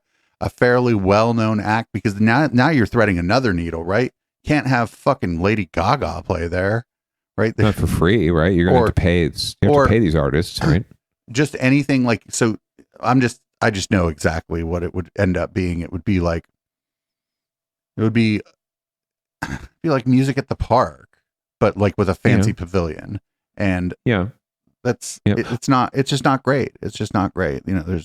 fairly well known act, because now you're threading another needle, right? Can't have fucking Lady Gaga play there. Right, not for free, right? You're gonna have to pay. You have to pay these artists, right? Just anything like so. I just know exactly what it would end up being. It would be like music at the park, but like with a fancy pavilion. And it's just not great. It's just not great.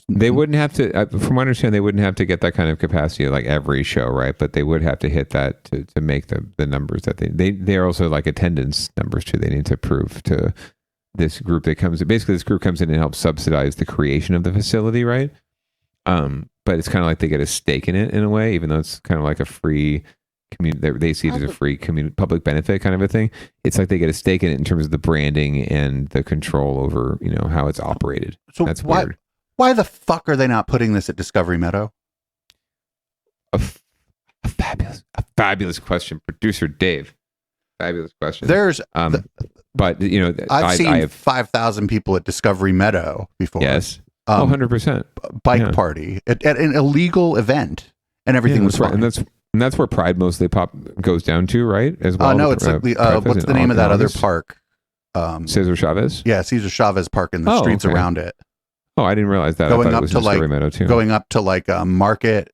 They wouldn't have to, from what I understand, they wouldn't have to get that kind of capacity like every show, right? But they would have to hit that to make the numbers that they're also like attendance numbers too. They need to prove to this group that comes. Basically, this group comes in and helps subsidize the creation of the facility, right? But it's kind of like they get a stake in it in a way, even though it's kind of like a free community. They see it as a free community public benefit kind of a thing. It's like they get a stake in it in terms of the branding and the control over how it's operated. So that's weird. Why the fuck are they not putting this at Discovery Meadow? A fabulous question, producer Dave. Fabulous question. There's but I've seen 5,000 people at Discovery Meadow before. Yes. 100%. Bike party at an illegal event, and everything was fine. And that's where Pride mostly goes down to, right? As well. No, it's like what's the name of that other park? Cesar Chavez. Yeah, Cesar Chavez Park, and the streets around it. Oh, I didn't realize that. Going I thought up it was to like Meadow too. Going up to like Market,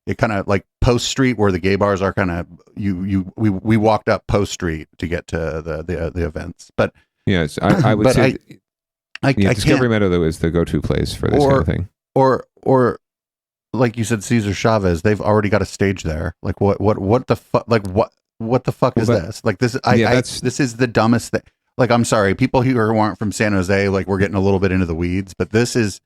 it kind of like Post Street where the gay bars are. Kind of we walked up Post Street to get to the events, but yes, I would say Discovery Meadow though is the go-to place for this kind of thing. Or like you said, Cesar Chavez, they've already got a stage there. Like what the fuck? Like what the fuck is this? Like this? This is the dumbest thing. Like, I'm sorry, people who aren't from San Jose, like we're getting a little bit into the weeds, but this is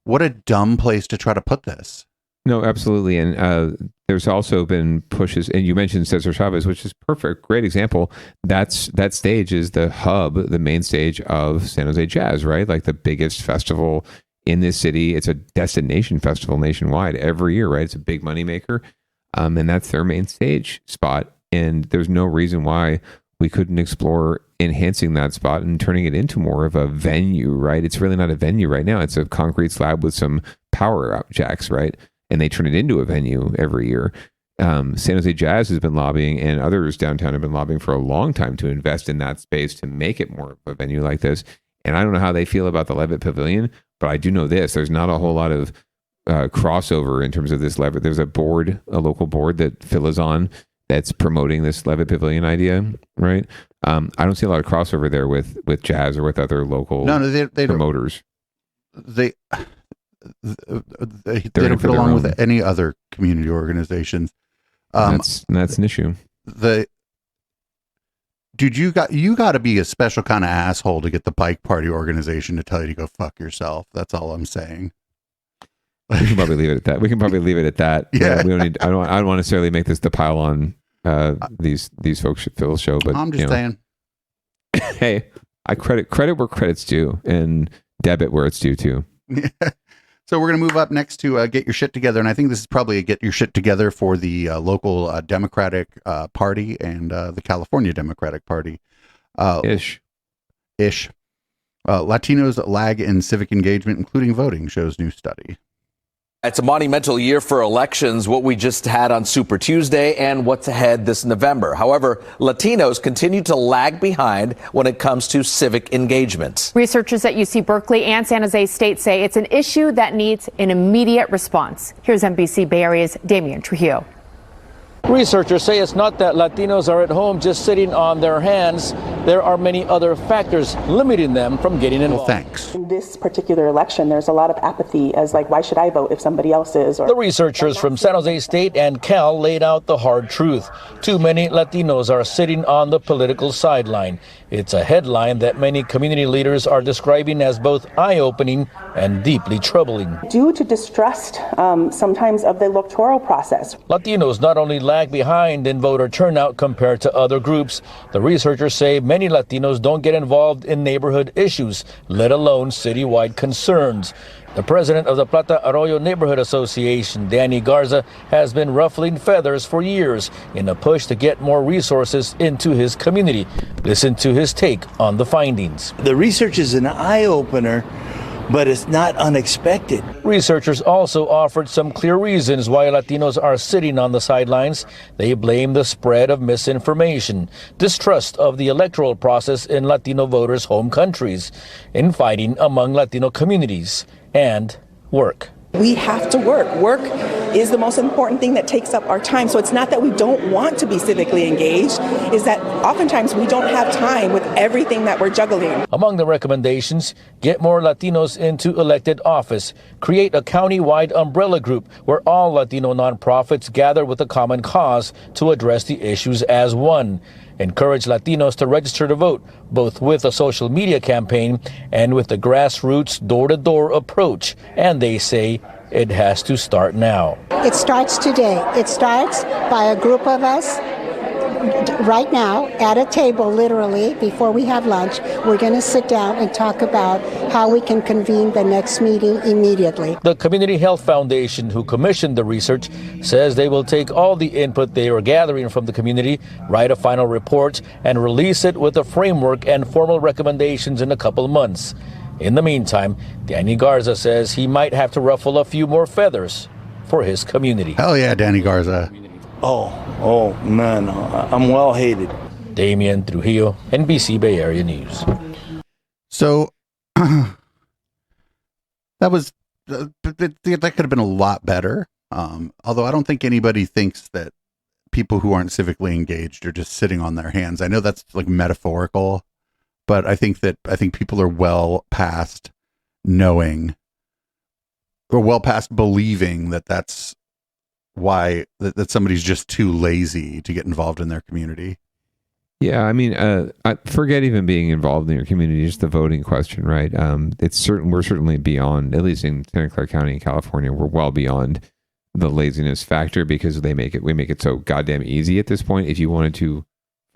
what a dumb place to try to put this. No, absolutely. And there's also been pushes, and you mentioned Cesar Chavez, which is perfect, great example. That stage is the hub, the main stage of San Jose Jazz, right? Like the biggest festival in this city. It's a destination festival nationwide every year, right? It's a big moneymaker. And that's their main stage spot. And there's no reason why we couldn't explore enhancing that spot and turning it into more of a venue, right? It's really not a venue right now. It's a concrete slab with some power out jacks, right? And they turn it into a venue every year. San Jose Jazz has been lobbying, and others downtown have been lobbying for a long time to invest in that space to make it more of a venue like this. And I don't know how they feel about the Levitt Pavilion, but I do know this: there's not a whole lot of crossover in terms of this Levitt. There's a local board that Phil is on that's promoting this Levitt Pavilion idea, right? I don't see a lot of crossover there with Jazz or with other local they promoters. They don't get along with any other community organizations. That's an issue. Dude, you got to be a special kind of asshole to get the Pike Party organization to tell you to go fuck yourself. That's all I'm saying. We can probably leave it at that. Yeah. We don't need. I don't want to necessarily make this the pile on these folks at Phil's show, but I'm just saying. Hey, I credit where credit's due, and debit where it's due too. So we're going to move up next to Get Your Shit Together. And I think this is probably a Get Your Shit Together for the local Democratic Party and the California Democratic Party. Ish. Latinos lag in civic engagement, including voting, shows new study. It's a monumental year for elections, what we just had on Super Tuesday and what's ahead this November. However, Latinos continue to lag behind when it comes to civic engagement. Researchers at UC Berkeley and San Jose State say it's an issue that needs an immediate response. Here's NBC Bay Area's Damian Trujillo. Researchers say it's not that Latinos are at home just sitting on their hands. There are many other factors limiting them from getting involved. Well, thanks. In this particular election, there's a lot of apathy as like, why should I vote if somebody else is? The researchers from San Jose State and Cal laid out the hard truth. Too many Latinos are sitting on the political sideline. It's a headline that many community leaders are describing as both eye-opening and deeply troubling. Due to distrust sometimes of the electoral process. Latinos not only lag behind in voter turnout compared to other groups, the researchers say many Latinos don't get involved in neighborhood issues, let alone citywide concerns. The president of the Plata Arroyo Neighborhood Association, Danny Garza, has been ruffling feathers for years in a push to get more resources into his community. Listen to his take on the findings. The research is an eye-opener, but it's not unexpected. Researchers also offered some clear reasons why Latinos are sitting on the sidelines. They blame the spread of misinformation, distrust of the electoral process in Latino voters' home countries, infighting among Latino communities, and work. We have to work. Work is the most important thing that takes up our time. So it's not that we don't want to be civically engaged, is that oftentimes we don't have time with everything that we're juggling. Among the recommendations, get more Latinos into elected office, create a county-wide umbrella group where all Latino nonprofits gather with a common cause to address the issues as one. Encourage Latinos to register to vote, both with a social media campaign and with the grassroots door-to-door approach. And they say it has to start now. It starts today. It starts by a group of us right now at a table, literally, before we have lunch. We're going to sit down and talk about how we can convene the next meeting immediately. The Community Health Foundation, who commissioned the research, says they will take all the input they are gathering from the community, write a final report, and release it with a framework and formal recommendations in a couple months. In the meantime, Danny Garza says he might have to ruffle a few more feathers for his community. Hell yeah, Danny Garza. Oh, man, I'm well hated. Damian Trujillo, NBC Bay Area News. So that was that could have been a lot better. Although I don't think anybody thinks that people who aren't civically engaged are just sitting on their hands. I know that's like metaphorical, but I think people are well past knowing or well past believing that that's why that somebody's just too lazy to get involved in their community. Yeah, I mean, I forget even being involved in your community, just the voting question, right? We're certainly beyond, at least in Santa Clara County, California, we're well beyond the laziness factor, because we make it so goddamn easy at this point. If you wanted to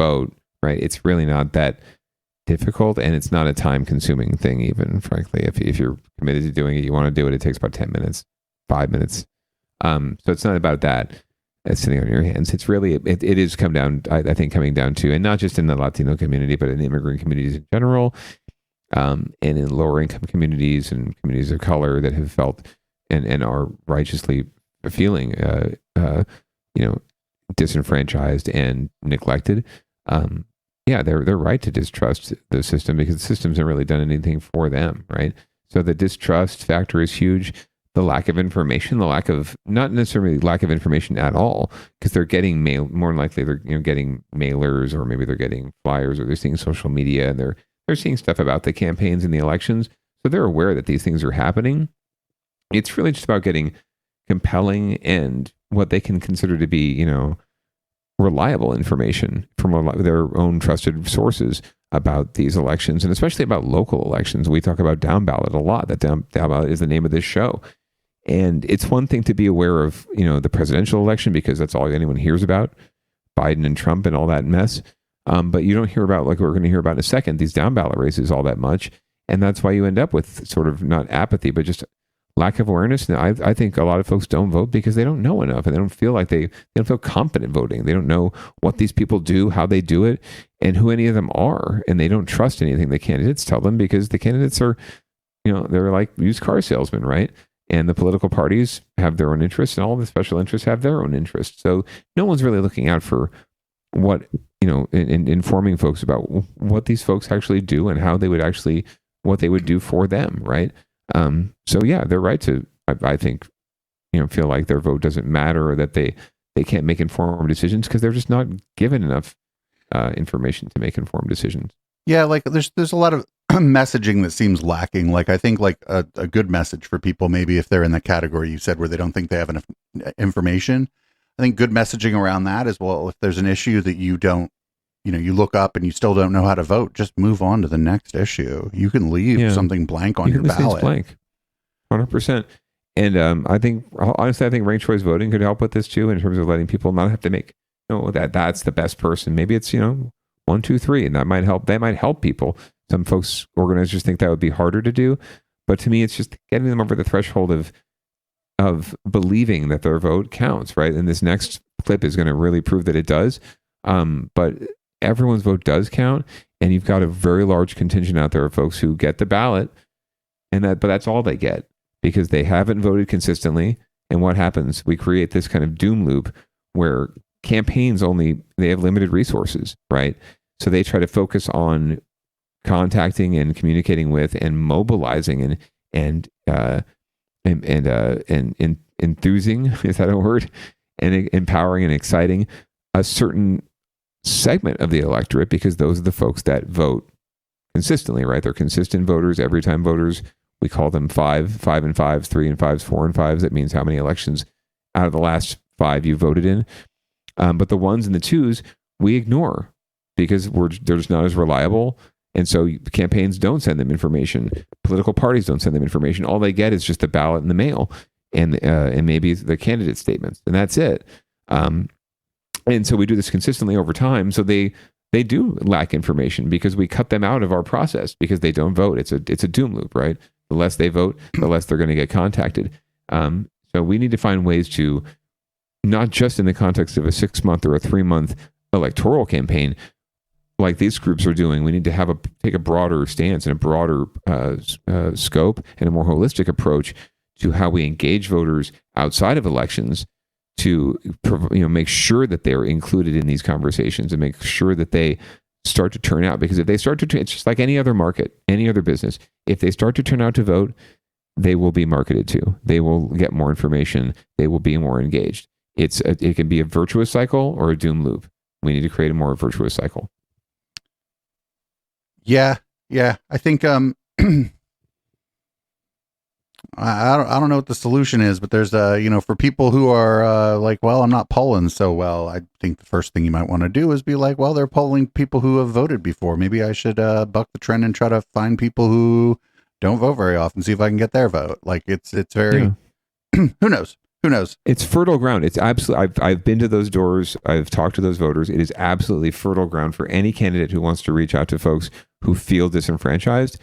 vote, right, it's really not that difficult, and it's not a time consuming thing, even frankly. If you're committed to doing it, you want to do it, it takes about 10 minutes, 5 minutes. So it's not about that. It's sitting on your hands. It's really, it is come down, I think, coming down to, and not just in the Latino community, but in immigrant communities in general, and in lower income communities and communities of color that have felt and are righteously feeling, disenfranchised and neglected. Yeah, they're right to distrust the system, because the system hasn't really done anything for them, right? So the distrust factor is huge. The lack of information, not necessarily lack of information at all, because they're getting more than likely they're getting mailers, or maybe they're getting flyers, or they're seeing social media, and they're seeing stuff about the campaigns and the elections. So they're aware that these things are happening. It's really just about getting compelling and what they can consider to be, reliable information from their own trusted sources about these elections, and especially about local elections. We talk about Downballot a lot. That Downballot is the name of this show. And it's one thing to be aware of, the presidential election, because that's all anyone hears about, Biden and Trump and all that mess. But you don't hear about, like we're going to hear about in a second, these Downballot races all that much. And that's why you end up with sort of not apathy, but just lack of awareness. Now, I think a lot of folks don't vote because they don't know enough, and they don't feel like they don't feel confident voting. They don't know what these people do, how they do it, and who any of them are. And they don't trust anything the candidates tell them, because the candidates are, they're like used car salesmen, right? And the political parties have their own interests, and all the special interests have their own interests. So no one's really looking out for what, in informing folks about what these folks actually do and how they would actually, what they would do for them, right? So yeah, they're right to, I think, feel like their vote doesn't matter, or that they can't make informed decisions, because they're just not given enough information to make informed decisions. Yeah, like there's a lot of messaging that seems lacking. Like I think like a good message for people, maybe if they're in the category you said where they don't think they have enough information, I think good messaging around that as well. If there's an issue that you don't, you look up and you still don't know how to vote, just move on to the next issue. You can leave something blank on your ballot. Blank, 100%. And I think, honestly, ranked choice voting could help with this too, in terms of letting people not have to make, that's the best person. Maybe it's 1, 2, 3, and that might help. That might help people. Some folks, organizers, think that would be harder to do, but to me, it's just getting them over the threshold of believing that their vote counts, right? And this next clip is going to really prove that it does. But everyone's vote does count, and you've got a very large contingent out there of folks who get the ballot, but that's all they get, because they haven't voted consistently. And what happens? We create this kind of doom loop where campaigns they have limited resources, right? So they try to focus on contacting and communicating with and mobilizing and enthusing, is that a word? And empowering and exciting a certain segment of the electorate, because those are the folks that vote consistently, right? They're consistent voters, every time voters. We call them 5 and 5s, 3 and 5s, 4 and 5s. That means how many elections out of the last 5 you voted in. But the 1s and the 2s we ignore, because they're just not as reliable. And so campaigns don't send them information. Political parties don't send them information. All they get is just the ballot in the mail and maybe the candidate statements, and that's it. And so we do this consistently over time. So they do lack information, because we cut them out of our process because they don't vote. It's a doom loop, right? The less they vote, the less they're going to get contacted. So we need to find ways to, not just in the context of a 6-month or a 3-month electoral campaign, like these groups are doing. We need to take a broader stance and a broader scope and a more holistic approach to how we engage voters outside of elections, to make sure that they're included in these conversations, and make sure that they start to turn out. Because if they start to, it's just like any other market, any other business. If they start to turn out to vote, they will be marketed to. They will get more information. They will be more engaged. It can be a virtuous cycle or a doom loop. We need to create a more virtuous cycle. Yeah. I think I don't know what the solution is, but there's for people who are like, well, I'm not polling so well, I think the first thing you might want to do is be like, well, they're polling people who have voted before. Maybe I should buck the trend and try to find people who don't vote very often, see if I can get their vote. Like it's very who knows Who knows? It's fertile ground. It's absolutely. I've been to those doors. I've talked to those voters. It is absolutely fertile ground for any candidate who wants to reach out to folks who feel disenfranchised.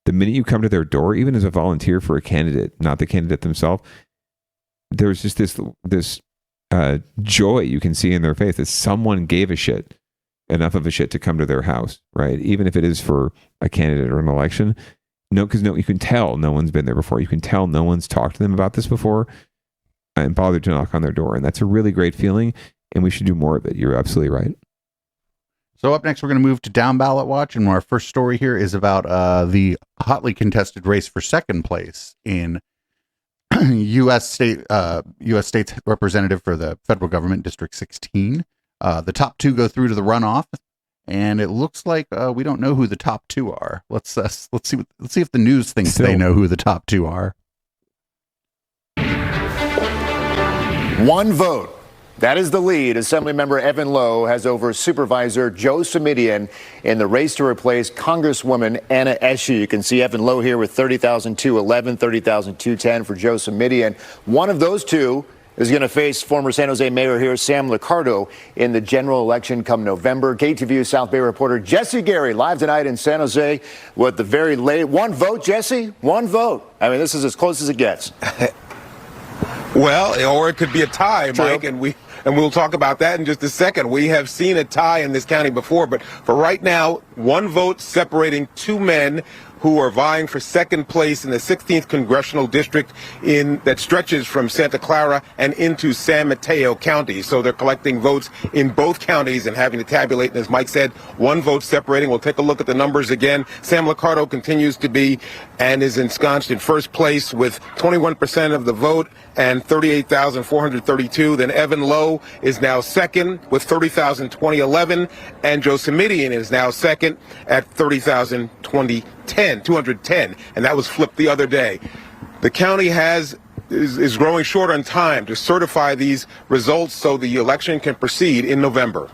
The minute you come to their door, even as a volunteer for a candidate, not the candidate themselves, there's just this joy you can see in their face that someone gave a shit, enough of a shit to come to their house, right? Even if it is for a candidate or an election. No, because you can tell no one's been there before. You can tell no one's talked to them about this before and bothered to knock on their door. And that's a really great feeling, and we should do more of it. You're absolutely right. So up next, we're going to move to Downballot Watch, and our first story here is about the hotly contested race for second place in U.S. State's representative for the federal government, District 16. The top two go through to the runoff, and it looks like we don't know who the top two are. Let's see if the news thinks they know who the top two are. One vote. That is the lead Assemblymember Evan Lowe has over Supervisor Joe Simidian in the race to replace Congresswoman Anna Eshoo. You can see Evan Lowe here with 30,211, 30,210 for Joe Simidian. One of those two is going to face former San Jose Mayor here, Sam Liccardo, in the general election come November. KTVU South Bay reporter Jesse Gary live tonight in San Jose with the very late one vote, Jesse, one vote. I mean, this is as close as it gets. Well, or it could be a tie, Mike, and we'll talk about that in just a second. We have seen a tie in this county before, but for right now, one vote separating two men who are vying for second place in the 16th congressional district that stretches from Santa Clara and into San Mateo County. So they're collecting votes in both counties and having to tabulate. And as Mike said, one vote separating. We'll take a look at the numbers again. Sam Liccardo continues to be and is ensconced in first place with 21% of the vote and 38,432. Then Evan Lowe is now second with 30,211, and Joe Simidian is now second at 210, and that was flipped the other day. The county is growing short on time to certify these results so the election can proceed in November.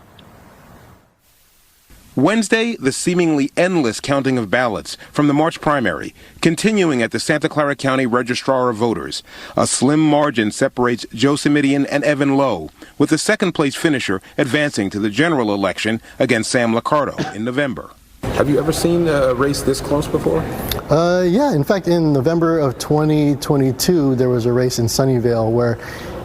Wednesday, the seemingly endless counting of ballots from the March primary, continuing at the Santa Clara County Registrar of Voters. A slim margin separates Joe Simidian and Evan Lowe, with the second-place finisher advancing to the general election against Sam Liccardo in November. Have you ever seen a race this close before? Yeah. In fact, in November of 2022, there was a race in Sunnyvale where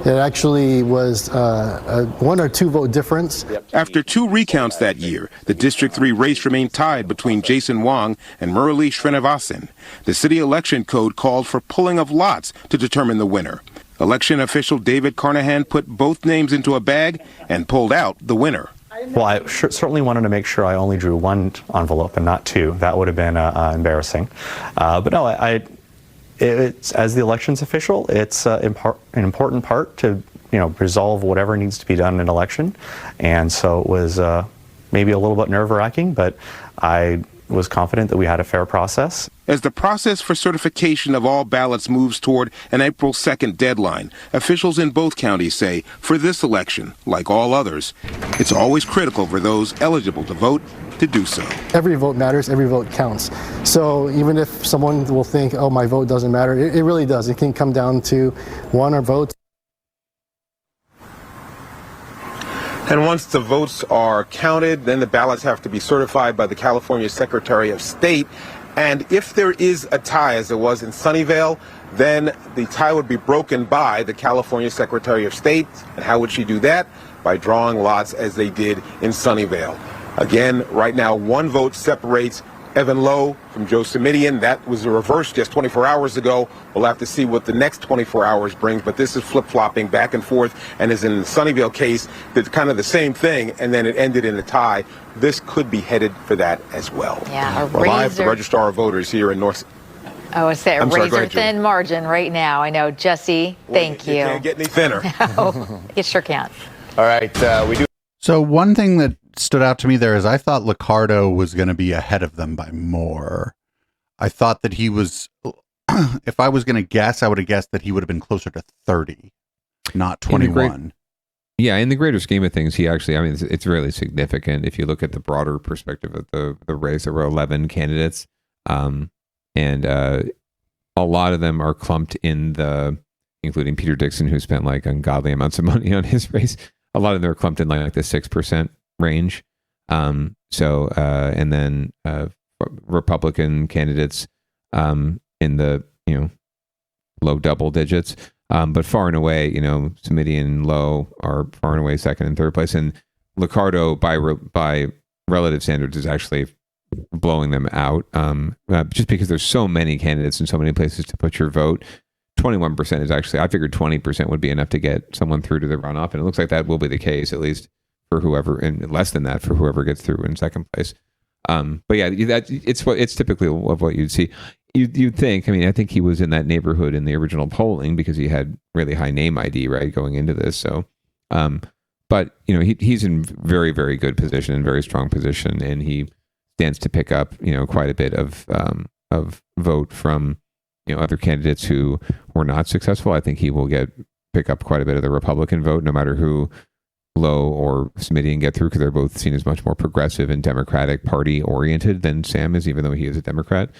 it actually was a 1 or 2 vote difference. After 2 recounts that year, the District 3 race remained tied between Jason Wong and Murali Srinivasan. The city election code called for pulling of lots to determine the winner. Election official David Carnahan put both names into a bag and pulled out the winner. Well, I certainly wanted to make sure I only drew 1 envelope and not 2. That would have been embarrassing. But no, it's, as the elections official, it's an important part to resolve whatever needs to be done in an election. And so it was maybe a little bit nerve-wracking, but I was confident that we had a fair process. As the process for certification of all ballots moves toward an April 2nd deadline, officials in both counties say for this election, like all others, it's always critical for those eligible to vote to do so. Every vote matters, every vote counts. So even if someone will think, oh, my vote doesn't matter, it really does. It can come down to 1 or votes. And once the votes are counted, then the ballots have to be certified by the California Secretary of State. And if there is a tie, as there was in Sunnyvale, then the tie would be broken by the California Secretary of State. And how would she do that? By drawing lots as they did in Sunnyvale. Again, right now, 1 vote separates Evan Lowe from Joe Simidian. That was the reverse just 24 hours ago. We'll have to see what the next 24 hours brings, but this is flip-flopping back and forth, and as in the Sunnyvale case, it's kind of the same thing, and then it ended in a tie. This could be headed for that as well. Yeah, We're live at the Registrar of Voters here in North. I would say a razor-thin margin right now. I know, Jesse, thank you. You can't get any thinner. No, it sure can't. All right, we do. So one thing that stood out to me there is I thought Liccardo was going to be ahead of them by more. I thought that he was, if I was going to guess, I would have guessed that he would have been closer to 30, not 21. In the greater scheme of things, he actually, it's really significant if you look at the broader perspective of the race. There were 11 candidates, and a lot of them are clumped in including Peter Dixon, who spent like ungodly amounts of money on his race. A lot of them are clumped in like the 6% range. And then Republican candidates in the low double digits. But far and away, Simidian and Lowe are far and away second and third place, and Liccardo by relative standards is actually blowing them out. Just because there's so many candidates and so many places to put your vote. 21% is actually, I figured 20% would be enough to get someone through to the runoff, and it looks like that will be the case, at least for whoever, and less than that for whoever gets through in second place. But yeah, it's typically of what you'd see. You'd think. I mean, I think he was in that neighborhood in the original polling because he had really high name ID, right, going into this. So, but he's in very, very good position and very strong position, and he stands to pick up quite a bit of vote from other candidates who were not successful. I think he will pick up quite a bit of the Republican vote, no matter who Lowe or Simidian get through, because they're both seen as much more progressive and Democratic Party oriented than Sam is, even though he is a Democrat.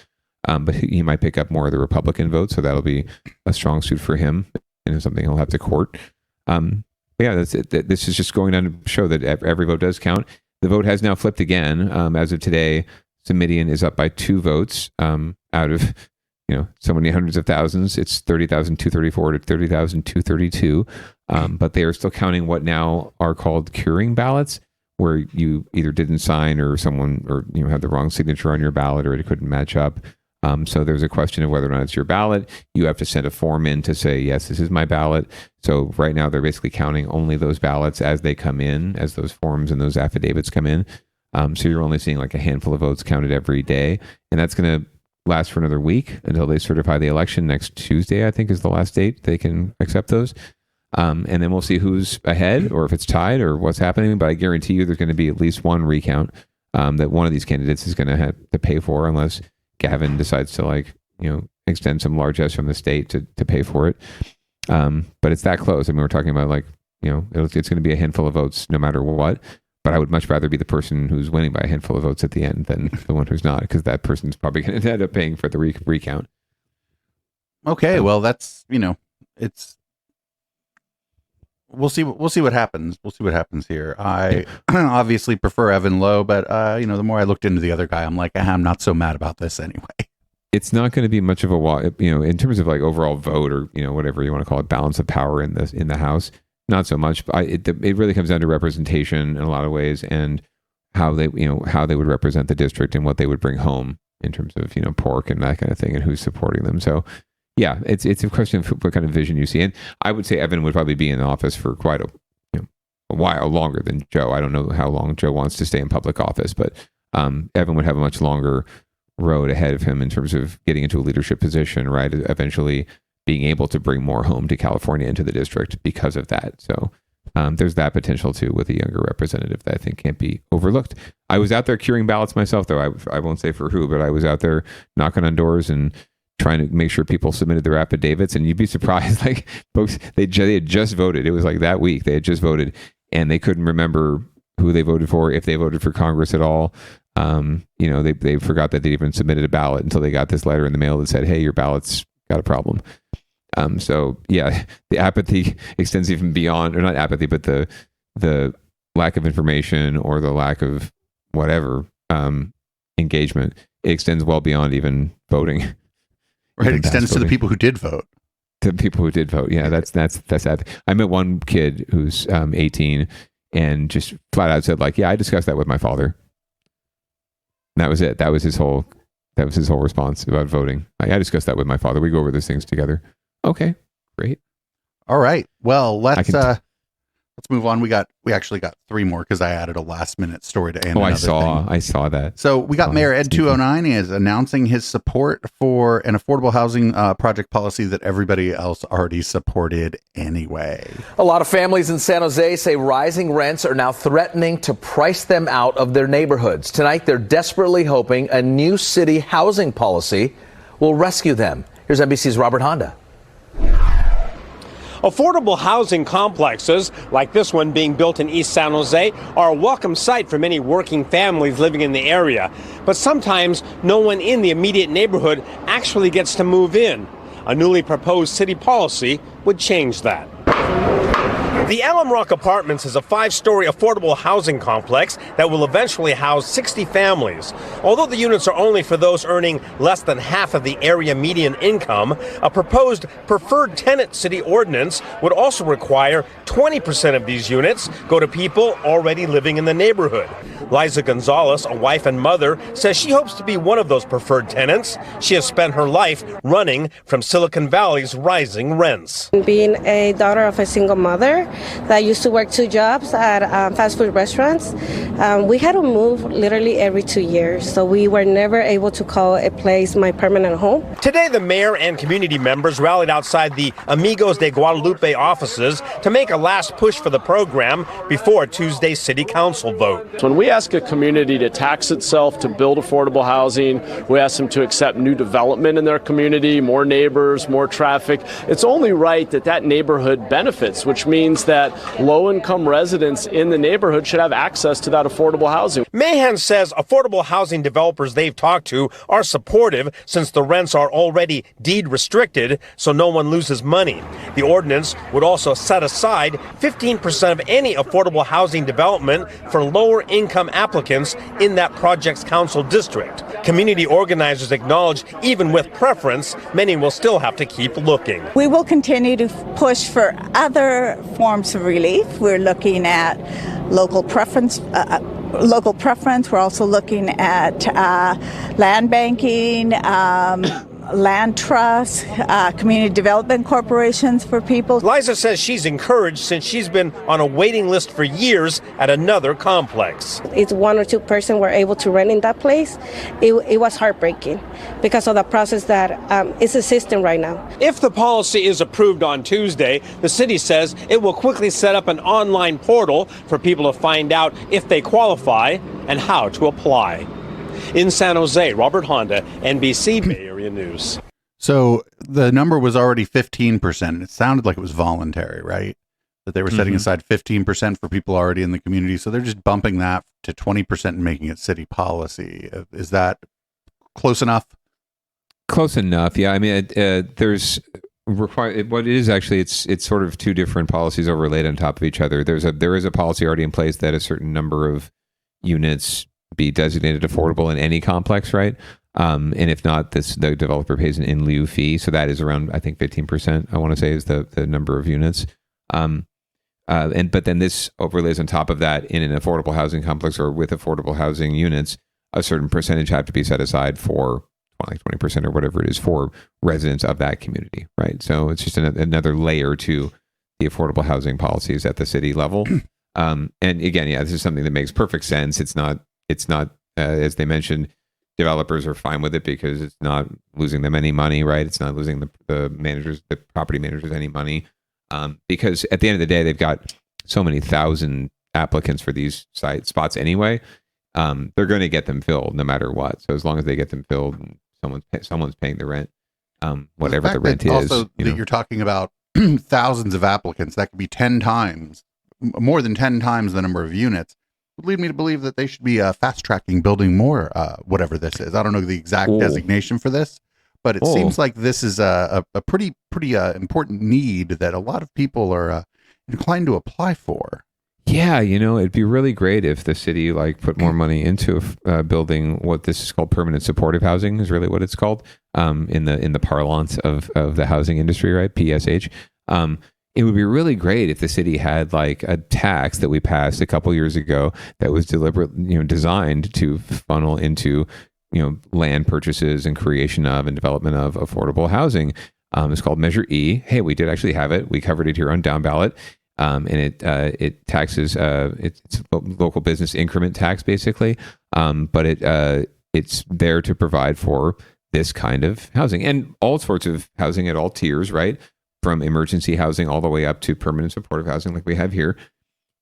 But he might pick up more of the Republican vote, so that'll be a strong suit for him and something he'll have to court. Yeah, that's it. This is just going on to show that every vote does count. The vote has now flipped again. As of today, Simidian is up by 2 votes out of so many hundreds of thousands. It's 30,234 to 30,232. But they are still counting what now are called curing ballots, where you either didn't sign or someone had the wrong signature on your ballot, or it couldn't match up. So there's a question of whether or not it's your ballot. You have to send a form in to say, yes, this is my ballot. So right now they're basically counting only those ballots as they come in, as those forms and those affidavits come in. So you're only seeing like a handful of votes counted every day. And that's going to last for another week until they certify the election. Next Tuesday, I think, is the last date they can accept those. And then we'll see who's ahead, or if it's tied, or what's happening. But I guarantee you there's going to be at least one recount that one of these candidates is going to have to pay for, unless Gavin decides to extend some largesse from the state to pay for it. But it's that close. I mean, we're talking about it's going to be a handful of votes no matter what. But I would much rather be the person who's winning by a handful of votes at the end than the one who's not, because that person's probably going to end up paying for the recount. Okay, well, that's it's. We'll see what happens. We'll see what happens here. I obviously prefer Evan Lowe, but the more I looked into the other guy, I'm like, I'm not so mad about this anyway. It's not going to be much of a walk, in terms of like overall vote, or whatever you want to call it, balance of power in the House. Not so much. It really comes down to representation in a lot of ways, and how they would represent the district and what they would bring home in terms of pork and that kind of thing, and who's supporting them. So. Yeah, it's a question of what kind of vision you see. And I would say Evan would probably be in office for quite a while longer than Joe. I don't know how long Joe wants to stay in public office, but Evan would have a much longer road ahead of him in terms of getting into a leadership position, right? Eventually being able to bring more home to California into the district because of that. So there's that potential too with a younger representative that I think can't be overlooked. I was out there curing ballots myself, though. I won't say for who, but I was out there knocking on doors and trying to make sure people submitted their affidavits, and you'd be surprised. Like folks, they had just voted. It was like that week they had just voted, and they couldn't remember who they voted for, if they voted for Congress at all. They forgot that they even submitted a ballot until they got this letter in the mail that said, "Hey, your ballot's got a problem." So yeah, the apathy extends even beyond, or not apathy, but the lack of information or the lack of whatever engagement. It extends well beyond even voting. Right, it extends to the people who did vote. To the people who did vote, yeah, that's that. I met one kid who's 18 and just flat out said, like, "Yeah, I discussed that with my father." And that was it. That was his whole response about voting. I discussed that with my father. We go over those things together. Okay, great. All right. Well, let's move on. We actually got 3 more because I added a last minute story to end. I saw that. So we got Mayor Ed 209 is announcing his support for an affordable housing project policy that everybody else already supported anyway. A lot of families in San Jose say rising rents are now threatening to price them out of their neighborhoods. Tonight, they're desperately hoping a new city housing policy will rescue them. Here's NBC's Robert Honda. Affordable housing complexes, like this one being built in East San Jose, are a welcome sight for many working families living in the area. But sometimes no one in the immediate neighborhood actually gets to move in. A newly proposed city policy would change that. The Alum Rock Apartments is a 5-story affordable housing complex that will eventually house 60 families. Although the units are only for those earning less than half of the area median income, a proposed preferred tenant city ordinance would also require 20% of these units go to people already living in the neighborhood. Liza Gonzalez, a wife and mother, says she hopes to be one of those preferred tenants. She has spent her life running from Silicon Valley's rising rents. Being a daughter of a single mother that used to work 2 jobs at fast food restaurants, we had to move literally every 2 years. So we were never able to call a place my permanent home. Today, the mayor and community members rallied outside the Amigos de Guadalupe offices to make a last push for the program before Tuesday's city council vote. When we ask a community to tax itself to build affordable housing, we ask them to accept new development in their community, more neighbors, more traffic. It's only right that that neighborhood benefits, which means that low-income residents in the neighborhood should have access to that affordable housing. Mahan says affordable housing developers they've talked to are supportive since the rents are already deed restricted, so no one loses money. The ordinance would also set aside 15% of any affordable housing development for lower income applicants in that project's council district. Community organizers acknowledge even with preference, many will still have to keep looking. We will continue to push for other forms of relief. We're looking at local preference. We're also looking at land banking, land trusts, community development corporations for people. Liza says she's encouraged since she's been on a waiting list for years at another complex. It's 1 or 2 persons were able to rent in that place. It was heartbreaking because of the process that is a system right now. If the policy is approved on Tuesday, the city says it will quickly set up an online portal for people to find out if they qualify and how to apply. In San Jose, Robert Honda, NBC Bay Area News. So the number was already 15%. It sounded like it was voluntary, right? That they were setting aside 15% for people already in the community. So they're just bumping that to 20% and making it city policy. Is that close enough? Close enough. Yeah. I mean, there's what it is actually, it's sort of 2 different policies overlaid on top of each other. There is a policy already in place that a certain number of units be designated affordable in any complex, right? And if not, the developer pays an in lieu fee. So that is around, I think, 15%, I want to say, is the number of units. But then this overlays on top of that in an affordable housing complex or with affordable housing units, a certain percentage have to be set aside for like 20% or whatever it is for residents of that community, right? So it's just another layer to the affordable housing policies at the city level. And again, yeah, this is something that makes perfect sense. It's not, as they mentioned, developers are fine with it because it's not losing them any money, right? It's not losing the property managers any money. Because at the end of the day, they've got so many thousand applicants for these spots anyway. They're going to get them filled no matter what. So as long as they get them filled, and someone's paying the rent, whatever the rent is. Also, you're talking about thousands of applicants. That could be 10 times, more than 10 times the number of units. Would lead me to believe that they should be fast tracking building more, whatever this is. I don't know the exact designation for this, but it seems like this is a pretty important need that a lot of people are inclined to apply for. Yeah, it'd be really great if the city put more money into building what this is called permanent supportive housing is really what it's called in the parlance of the housing industry, right? PSH. It would be really great if the city had a tax that we passed a couple years ago that was deliberately, designed to funnel into, land purchases and creation of and development of affordable housing. It's called Measure E. Hey, we did actually have it. We covered it here on Downballot. And it taxes, it's local business increment tax basically. But it's there to provide for this kind of housing and all sorts of housing at all tiers, right? From emergency housing all the way up to permanent supportive housing like we have here.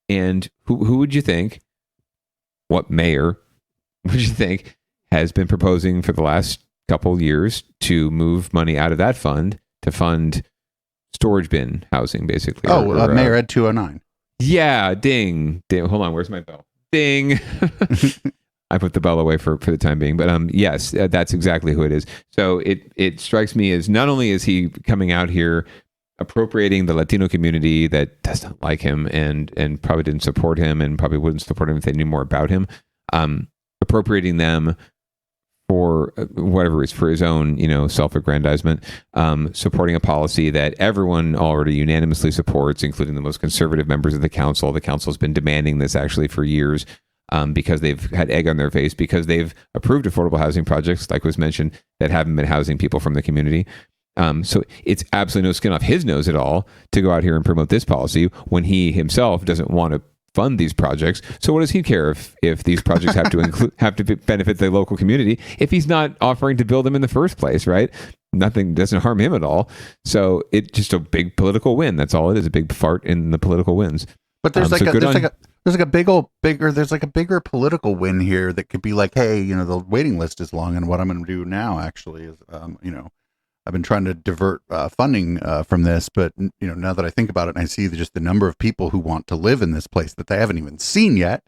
And who would you think, what mayor would you think has been proposing for the last couple years to move money out of that fund to fund storage bin housing, basically? Mayor Ed 209. Yeah, ding. Hold on, where's my bell? Ding. I put the bell away for the time being. But yes, that's exactly who it is. So it strikes me as not only is he coming out here appropriating the Latino community that does not like him and probably didn't support him and probably wouldn't support him if they knew more about him, appropriating them for whatever it's for his own, self-aggrandizement, supporting a policy that everyone already unanimously supports, including the most conservative members of the council. The council's been demanding this actually for years because they've had egg on their face because they've approved affordable housing projects, like was mentioned, that haven't been housing people from the community. So it's absolutely no skin off his nose at all to go out here and promote this policy when he himself doesn't want to fund these projects. So what does he care if these projects have to benefit the local community if he's not offering to build them in the first place, right? Nothing doesn't harm him at all. So it's just a big political win. That's all it is, a big fart in the political wins. But there's a bigger political win here that could be like, hey, the waiting list is long, and what I'm going to do now actually is, I've been trying to divert funding from this, but now that I think about it and I see just the number of people who want to live in this place that they haven't even seen yet,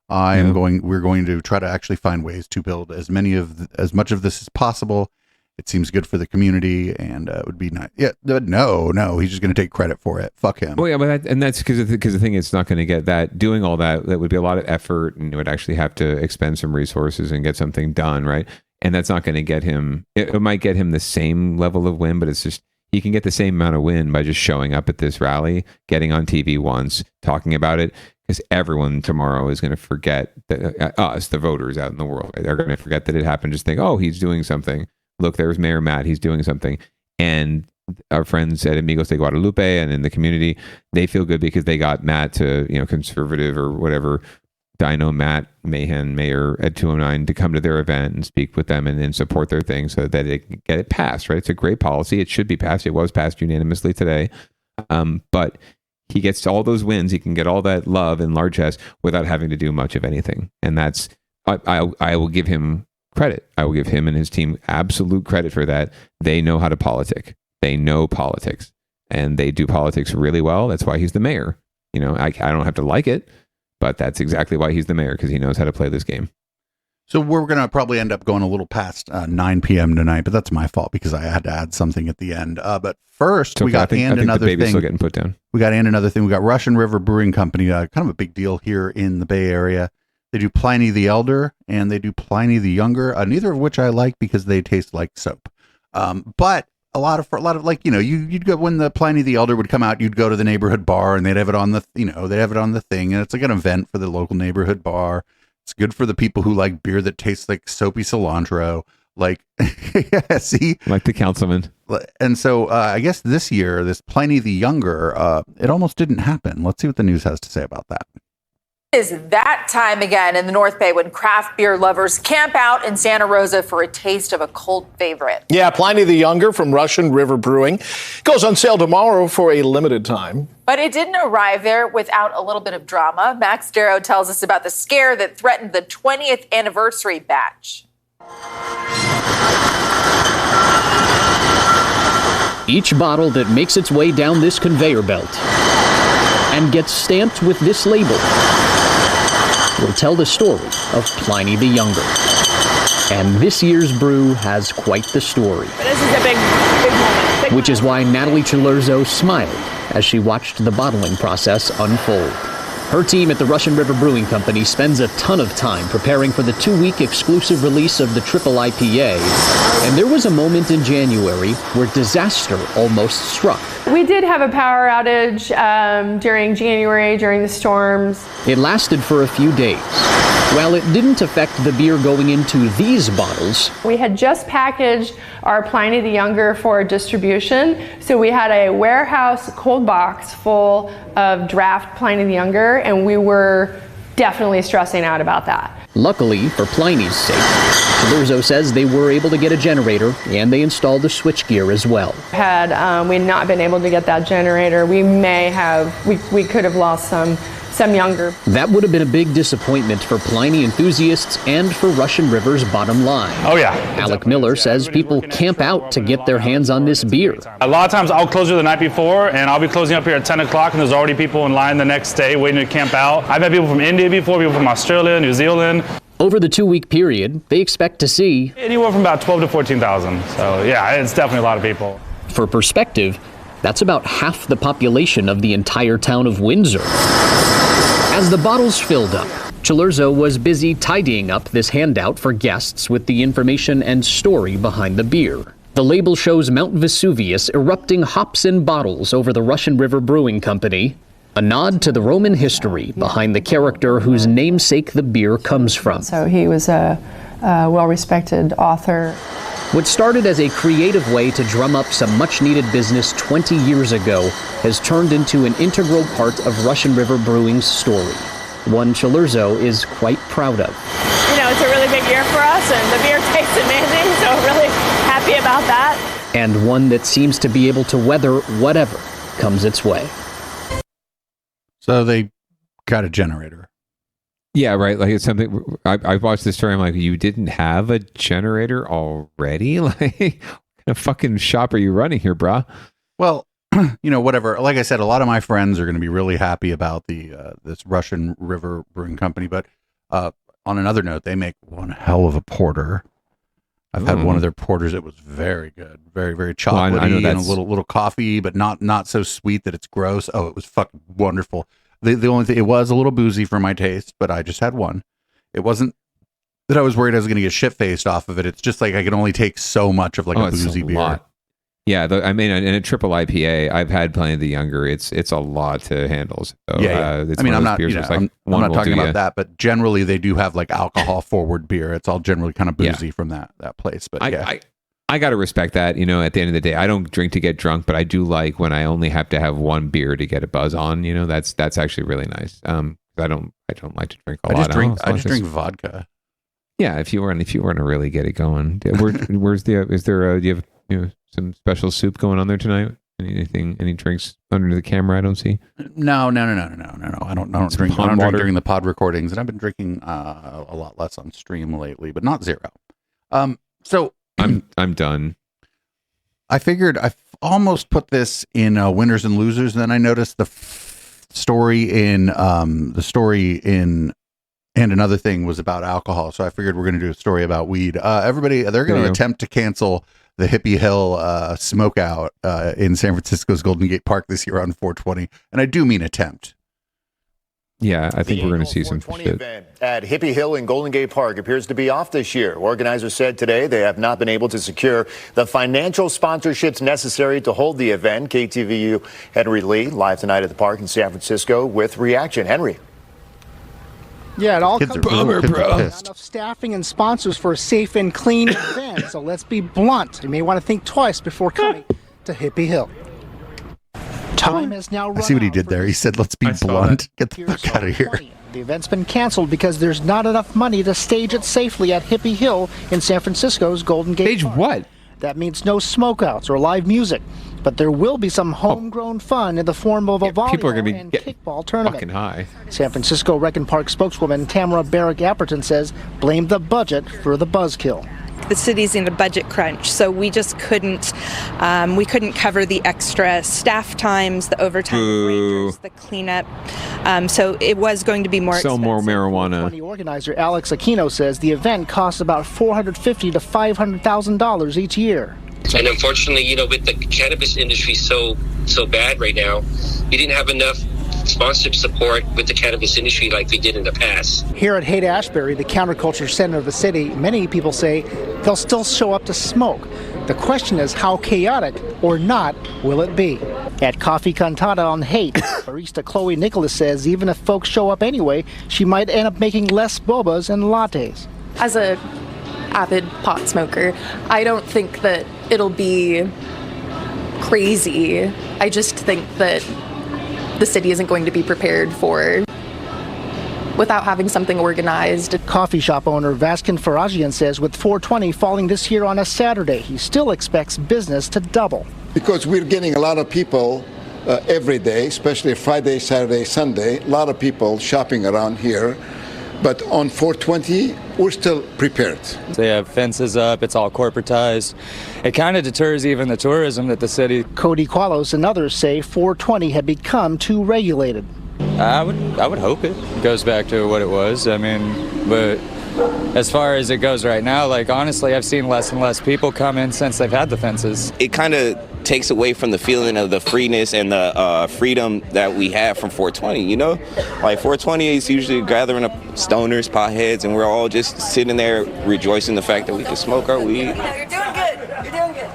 we're going to try to actually find ways to build as much of this as possible. It seems good for the community, and it would be nice. Yeah, no, he's just going to take credit for it. Fuck him. Well, yeah, but that's because the thing is, not going to get that. Doing all that would be a lot of effort, and it would actually have to expend some resources and get something done, right? And that's not going to get him. It might get him the same level of win, but it's just he can get the same amount of win by just showing up at this rally, getting on TV once, talking about it. Because everyone tomorrow is going to forget that us, the voters out in the world, right? They're going to forget that it happened. Just think, oh, he's doing something. Look, there's Mayor Matt. He's doing something. And our friends at Amigos de Guadalupe and in the community, they feel good because they got Matt to, conservative or whatever, Dino Matt Mahan, Mayor at 209, to come to their event and speak with them and support their thing so that they can get it passed, right? It's a great policy. It should be passed. It was passed unanimously today. But he gets all those wins. He can get all that love and largesse without having to do much of anything. And that's, I will give him credit. I will give him and his team absolute credit for that. They know how to politic. They know politics. And they do politics really well. That's why he's the mayor. I don't have to like it, but that's exactly why he's the mayor, because he knows how to play this game. So we're going to probably end up going a little past 9 p.m. tonight, but that's my fault because I had to add something at the end. But first, we got another thing. Still getting put down. We got another thing. We got Russian River Brewing Company, kind of a big deal here in the Bay Area. They do Pliny the Elder and they do Pliny the Younger, neither of which I like because they taste like soap. But a lot of like, you'd go when the Pliny the Elder would come out, you'd go to the neighborhood bar and they'd have it on the, they'd have it on the thing, and it's like an event for the local neighborhood bar. It's good for the people who like beer that tastes like soapy cilantro, like, yeah, see, like the councilman. And so I guess this year, this Pliny the Younger, it almost didn't happen. Let's see what the news has to say about that. Is that time again in the North Bay when craft beer lovers camp out in Santa Rosa for a taste of a cult favorite. Yeah, Pliny the Younger from Russian River Brewing goes on sale tomorrow for a limited time. But it didn't arrive there without a little bit of drama. Max Darrow tells us about the scare that threatened the 20th anniversary batch. Each bottle that makes its way down this conveyor belt and gets stamped with this label will tell the story of Pliny the Younger. And this year's brew has quite the story. This is a big moment. Which is why Natalie Chilerzo smiled as she watched the bottling process unfold. Her team at the Russian River Brewing Company spends a ton of time preparing for the 2-week exclusive release of the Triple IPA. And there was a moment in January where disaster almost struck. We did have a power outage during January, during the storms. It lasted for a few days. While it didn't affect the beer going into these bottles, we had just packaged our Pliny the Younger for distribution. So we had a warehouse cold box full of draft Pliny the Younger, and we were definitely stressing out about that. Luckily, for Pliny's sake, Chilerzo says they were able to get a generator, and they installed the switchgear as well. Had we not been able to get that generator, we could have lost some younger. That would have been a big disappointment for Pliny enthusiasts and for Russian River's bottom line. Oh yeah. Alec Miller says people camp out to get their hands on this beer. A lot of times I'll close here the night before, and I'll be closing up here at 10 o'clock, and there's already people in line the next day waiting to camp out. I've had people from India before, people from Australia, New Zealand. Over the 2-week period, they expect to see Anywhere from about 12 to 14,000. So yeah, it's definitely a lot of people. For perspective, that's about half the population of the entire town of Windsor. As the bottles filled up, Chilurzo was busy tidying up this handout for guests with the information and story behind the beer. The label shows Mount Vesuvius erupting hops in bottles over the Russian River Brewing Company, a nod to the Roman history behind the character whose namesake the beer comes from. So he was a well-respected author. What started as a creative way to drum up some much-needed business 20 years ago has turned into an integral part of Russian River Brewing's story, one Chilurzo is quite proud of. You know, it's a really big year for us, and the beer tastes amazing, so we're really happy about that. And one that seems to be able to weather whatever comes its way. So they got a generator. Yeah, right. Like it's something I watched this story. I'm like, you didn't have a generator already? Like, what kind of fucking shop are you running here, brah? Well, you know, whatever. Like I said, a lot of my friends are going to be really happy about the this Russian River Brewing Company. But on another note, they make one hell of a porter. I've had one of their porters. It was very good, very, very chocolatey, Well, I know and a little coffee, but not so sweet that it's gross. Oh, it was fucking wonderful. The only thing, it was a little boozy for my taste, but I just had one. It wasn't that I was worried I was going to get shit faced off of it. It's just like I can only take so much of like a boozy beer. Lot. Yeah, I mean, in a triple IPA, I've had plenty of the younger. It's a lot to handle. So, yeah. It's I mean, one I'm of those not, beers you know, I'm not talking about that, but generally they do have like alcohol forward beer. It's all generally kind of boozy from that place. But I got to respect that. You know, at the end of the day, I don't drink to get drunk, but I do like when I only have to have one beer to get a buzz on. You know, that's actually really nice. I don't like to drink a lot. I just drink vodka. Yeah, if you want to really get it going, where's the? Is there? Do you have some special soup going on there tonight? Any drinks under the camera? I don't see. No. I don't drink. I don't drink during the pod recordings, and I've been drinking a lot less on stream lately, but not zero. So I'm done. I figured I almost put this in winners and losers, and then I noticed the story in and another thing was about alcohol. So I figured we're going to do a story about weed. Everybody, they're going to attempt to cancel the Hippie Hill smokeout in San Francisco's Golden Gate Park this year on 420, and I do mean attempt. Yeah, I think we're going to see some shit. Event at Hippie Hill in Golden Gate Park appears to be off this year. Organizers said today they have not been able to secure the financial sponsorships necessary to hold the event. KTVU Henry Lee live tonight at the park in San Francisco with reaction. Henry. Yeah, it all Kids comes are down pissed. enough staffing and sponsors for a safe and clean event. So let's be blunt. You may want to think twice before coming to Hippie Hill. Time has now run I see what he did there. He said, "Let's be blunt. Get the fuck out of here." The event's been canceled because there's not enough money to stage it safely at Hippie Hill in San Francisco's Golden Gate Park. What? That means no smokeouts or live music, but there will be some homegrown fun in the form of a people are volleyball gonna be and kickball tournament. Fucking high. San Francisco Rec and Park spokeswoman Tamara Barrick-Apperton says blame the budget for the buzzkill. The city's in a budget crunch, so we just couldn't cover the extra staff times, the overtime rangers, the cleanup. So it was going to be more expensive. More marijuana. The organizer Alex Aquino says the event costs about $450,000 to $500,000 each year. And unfortunately, with the cannabis industry so bad right now, we didn't have enough sponsorship support with the cannabis industry like we did in the past. Here at Haight-Ashbury, the counterculture center of the city, many people say they'll still show up to smoke. The question is how chaotic or not will it be? At Coffee Cantata on Haight, barista Chloe Nicholas says even if folks show up anyway, she might end up making less bobas and lattes. As a avid pot smoker, I don't think that it'll be crazy. I just think that the city isn't going to be prepared for without having something organized. Coffee shop owner Vaskin Farajian says with 420 falling this year on a Saturday, he still expects business to double. Because we're getting a lot of people every day, especially Friday, Saturday, Sunday, a lot of people shopping around here. But on 420, we're still prepared. They have fences up, it's all corporatized. It kind of deters even the tourism that the city... Cody Qualos and others say 420 had become too regulated. I would hope it goes back to what it was. I mean, but as far as it goes right now, like honestly, I've seen less and less people come in since they've had the fences. It kind of takes away from the feeling of the freeness and the freedom that we have from 420, you know? Like 420 is usually a gathering of stoners, potheads, and we're all just sitting there rejoicing the fact that we can smoke our weed. You're doing good. You're doing good.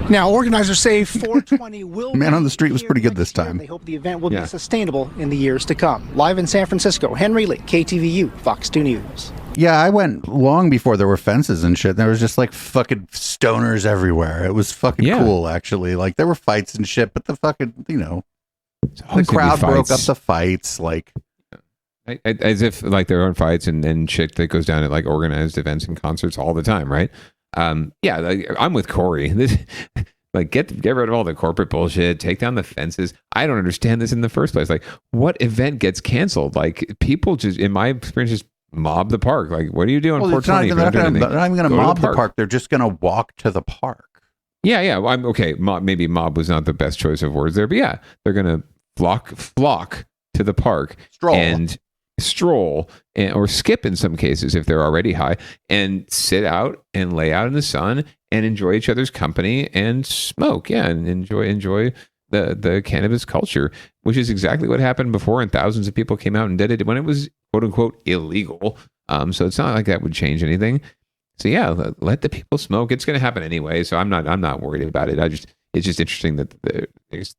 Now, organizers say 420 will Man on the Street was pretty good this time. They hope the event will be sustainable in the years to come. Live in San Francisco, Henry Lee, KTVU, Fox 2 News. Yeah, I went long before there were fences and shit. There was just like fucking stoners everywhere. It was fucking cool, actually. Like there were fights and shit, but the fucking, you know, the crowd broke up the fights. Like, as if like there are fights and shit that goes down at like organized events and concerts all the time, right? Yeah, like, I'm with Corey. This, like, get rid of all the corporate bullshit. Take down the fences. I don't understand this in the first place. Like, what event gets canceled? Like, people just, in my experience, just mob the park. Like, what are you doing? Well, they're not even going to mob the park. They're just going to walk to the park. Yeah. Well, I'm okay. Maybe mob was not the best choice of words there, but yeah, they're going to flock to the park and stroll or skip in some cases if they're already high and sit out and lay out in the sun and enjoy each other's company and smoke. Yeah, and enjoy the cannabis culture, which is exactly what happened before, and thousands of people came out and did it when it was quote unquote illegal. So it's not like that would change anything. So yeah, let the people smoke. It's going to happen anyway. So I'm not worried about it. It's just interesting that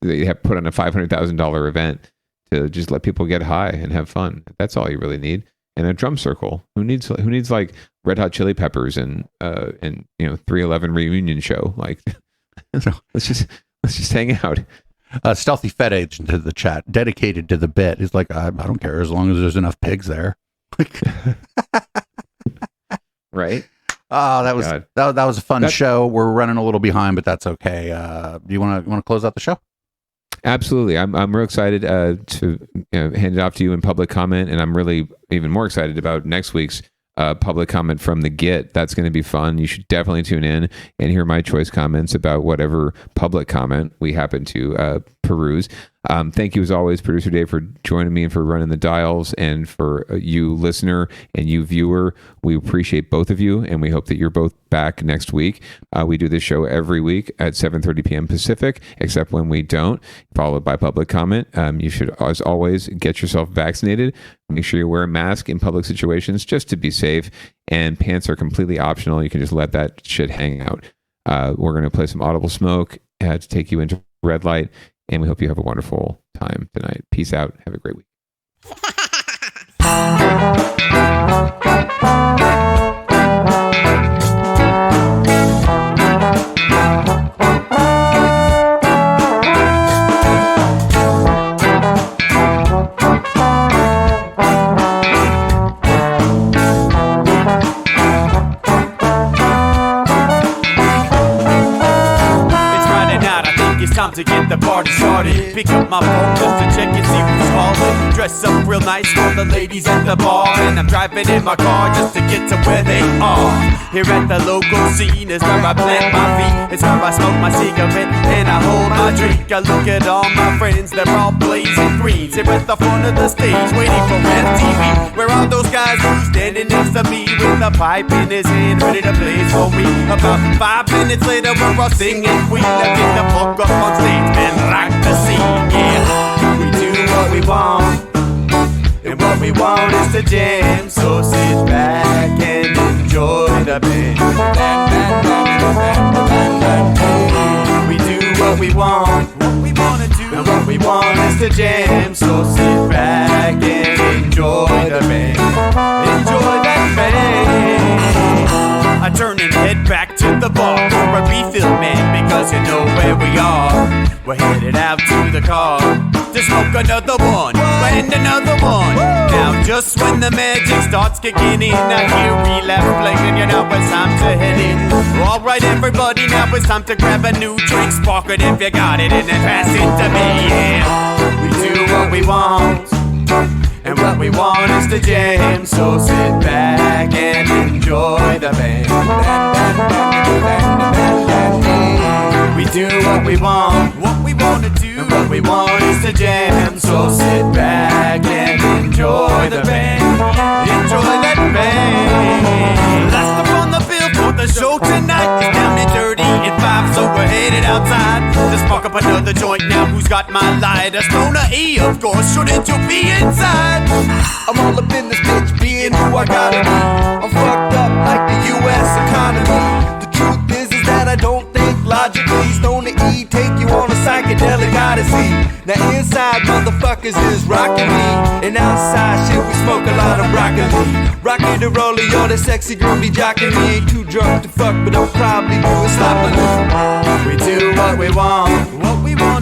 they have put on a $500,000 event to just let people get high and have fun. That's all you really need. And a drum circle. Who needs like Red Hot Chili Peppers and 311 reunion show? Like, let's just hang out. Stealthy Fed agent to the chat, dedicated to the bit. He's like, I don't care as long as there's enough pigs there. Right. That was a fun show. We're running a little behind, but that's okay. Do you want to close out the show? Absolutely. I'm real excited to hand it off to you in public comment, and I'm really even more excited about next week's public comment from the Git. That's going to be fun. You should definitely tune in and hear my choice comments about whatever public comment we happen to peruse. Thank you as always, Producer Dave, for joining me and for running the dials, and for you listener and you viewer. We appreciate both of you, and we hope that you're both back next week. We do this show every week at 7:30 p.m. Pacific, except when we don't, followed by public comment. You should, as always, get yourself vaccinated. Make sure you wear a mask in public situations just to be safe, and pants are completely optional. You can just let that shit hang out. We're going to play some Audible Smoke to take you into red light, and we hope you have a wonderful time tonight. Peace out. Have a great week. Time to get the party started. Pick up my phone just to check and see who's calling. Dress up real nice for the ladies at the bar, and I'm driving in my car just to get to where they are. Here at the local scene is where I plant my feet. It's where I smoke my cigarette and I hold my drink. I look at all my friends, they're all blazing green. Here at the front of the stage, waiting for MTV. Where are those guys who's standing next to me with a pipe in his hand, ready to blaze for me? About 5 minutes later, we're all singing Queen. I get the fuck up on stage and rock the scene, yeah. We do what we want, and what we want is to jam. So sit back and enjoy the band. We do what we want, and what we want is to jam. So sit back and enjoy the band. Enjoy that band. I turn and head back to the bar for a refill, man, because you know where we are. We're headed out to the car to smoke another one and another one. Now just when the magic starts kicking in, I hear relapse playing, you know it's time to head in. Alright everybody, now it's time to grab a new drink. Spark it if you got it and then pass it to me, yeah. We do what we want, and what we want is to jam. So sit back and enjoy the band. We do what we want to do, and what we want is to jam. So sit back and enjoy the band. Enjoy enjoy that band. Last up on the bill for the show tonight is Down Me Dirty at 5, so we're headed outside to spark up another joint. Now who's got my lighter? Stoner E, of course, shouldn't you be inside? I'm all up in this bitch, being who I gotta be. I'm fucked up like the U.S. economy. The truth is that I don't think logically. Stoner E take you on a psychedelic odyssey. Now inside motherfuckers is rockin' me, and outside shit we smoke a lot of broccoli. Rocky the roller, yo, that sexy girl be jockin' me. Ain't too drunk to fuck, but I'll probably do it sloppily. We do what we want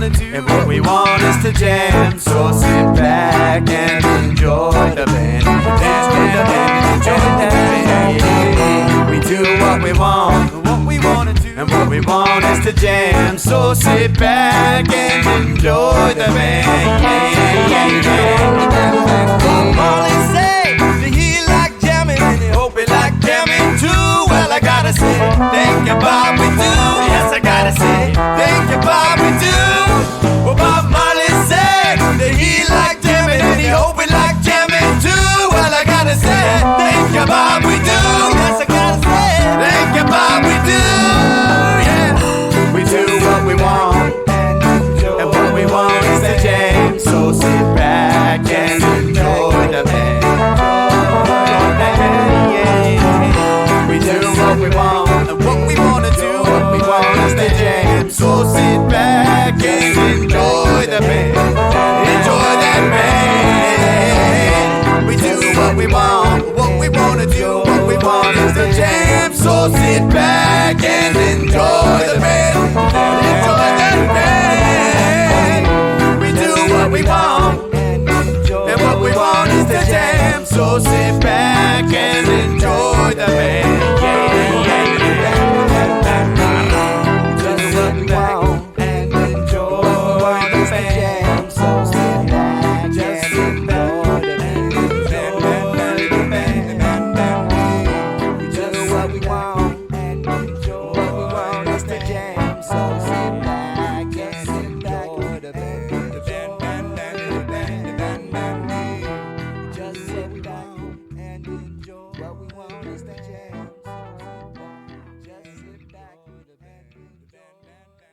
to do, and what we want is to jam. So sit back and enjoy the band. Dance, enjoy the band. We do what we want to do, and what we want is to jam. So sit back and enjoy the band. Molly say that he like jamming, and he hope he like jamming too. Well, I gotta say, thank you, Bob, we do. Yes, I gotta say, thank you, Bob, we do. Well, Bob Marley said that he like jamming, and he hope he like jamming too. Well, I gotta say, thank you, Bob, we do. Yes, I gotta say, thank you, Bob, we do. Yeah, we do what we want, and what we want is to jam. So sit back and enjoy the band. We do what we want, and what we wanna do, what we want is to jam. So sit back and enjoy the band. Enjoy that band. We do what we want, what we wanna do, what we want is to jam. So sit back and enjoy the band.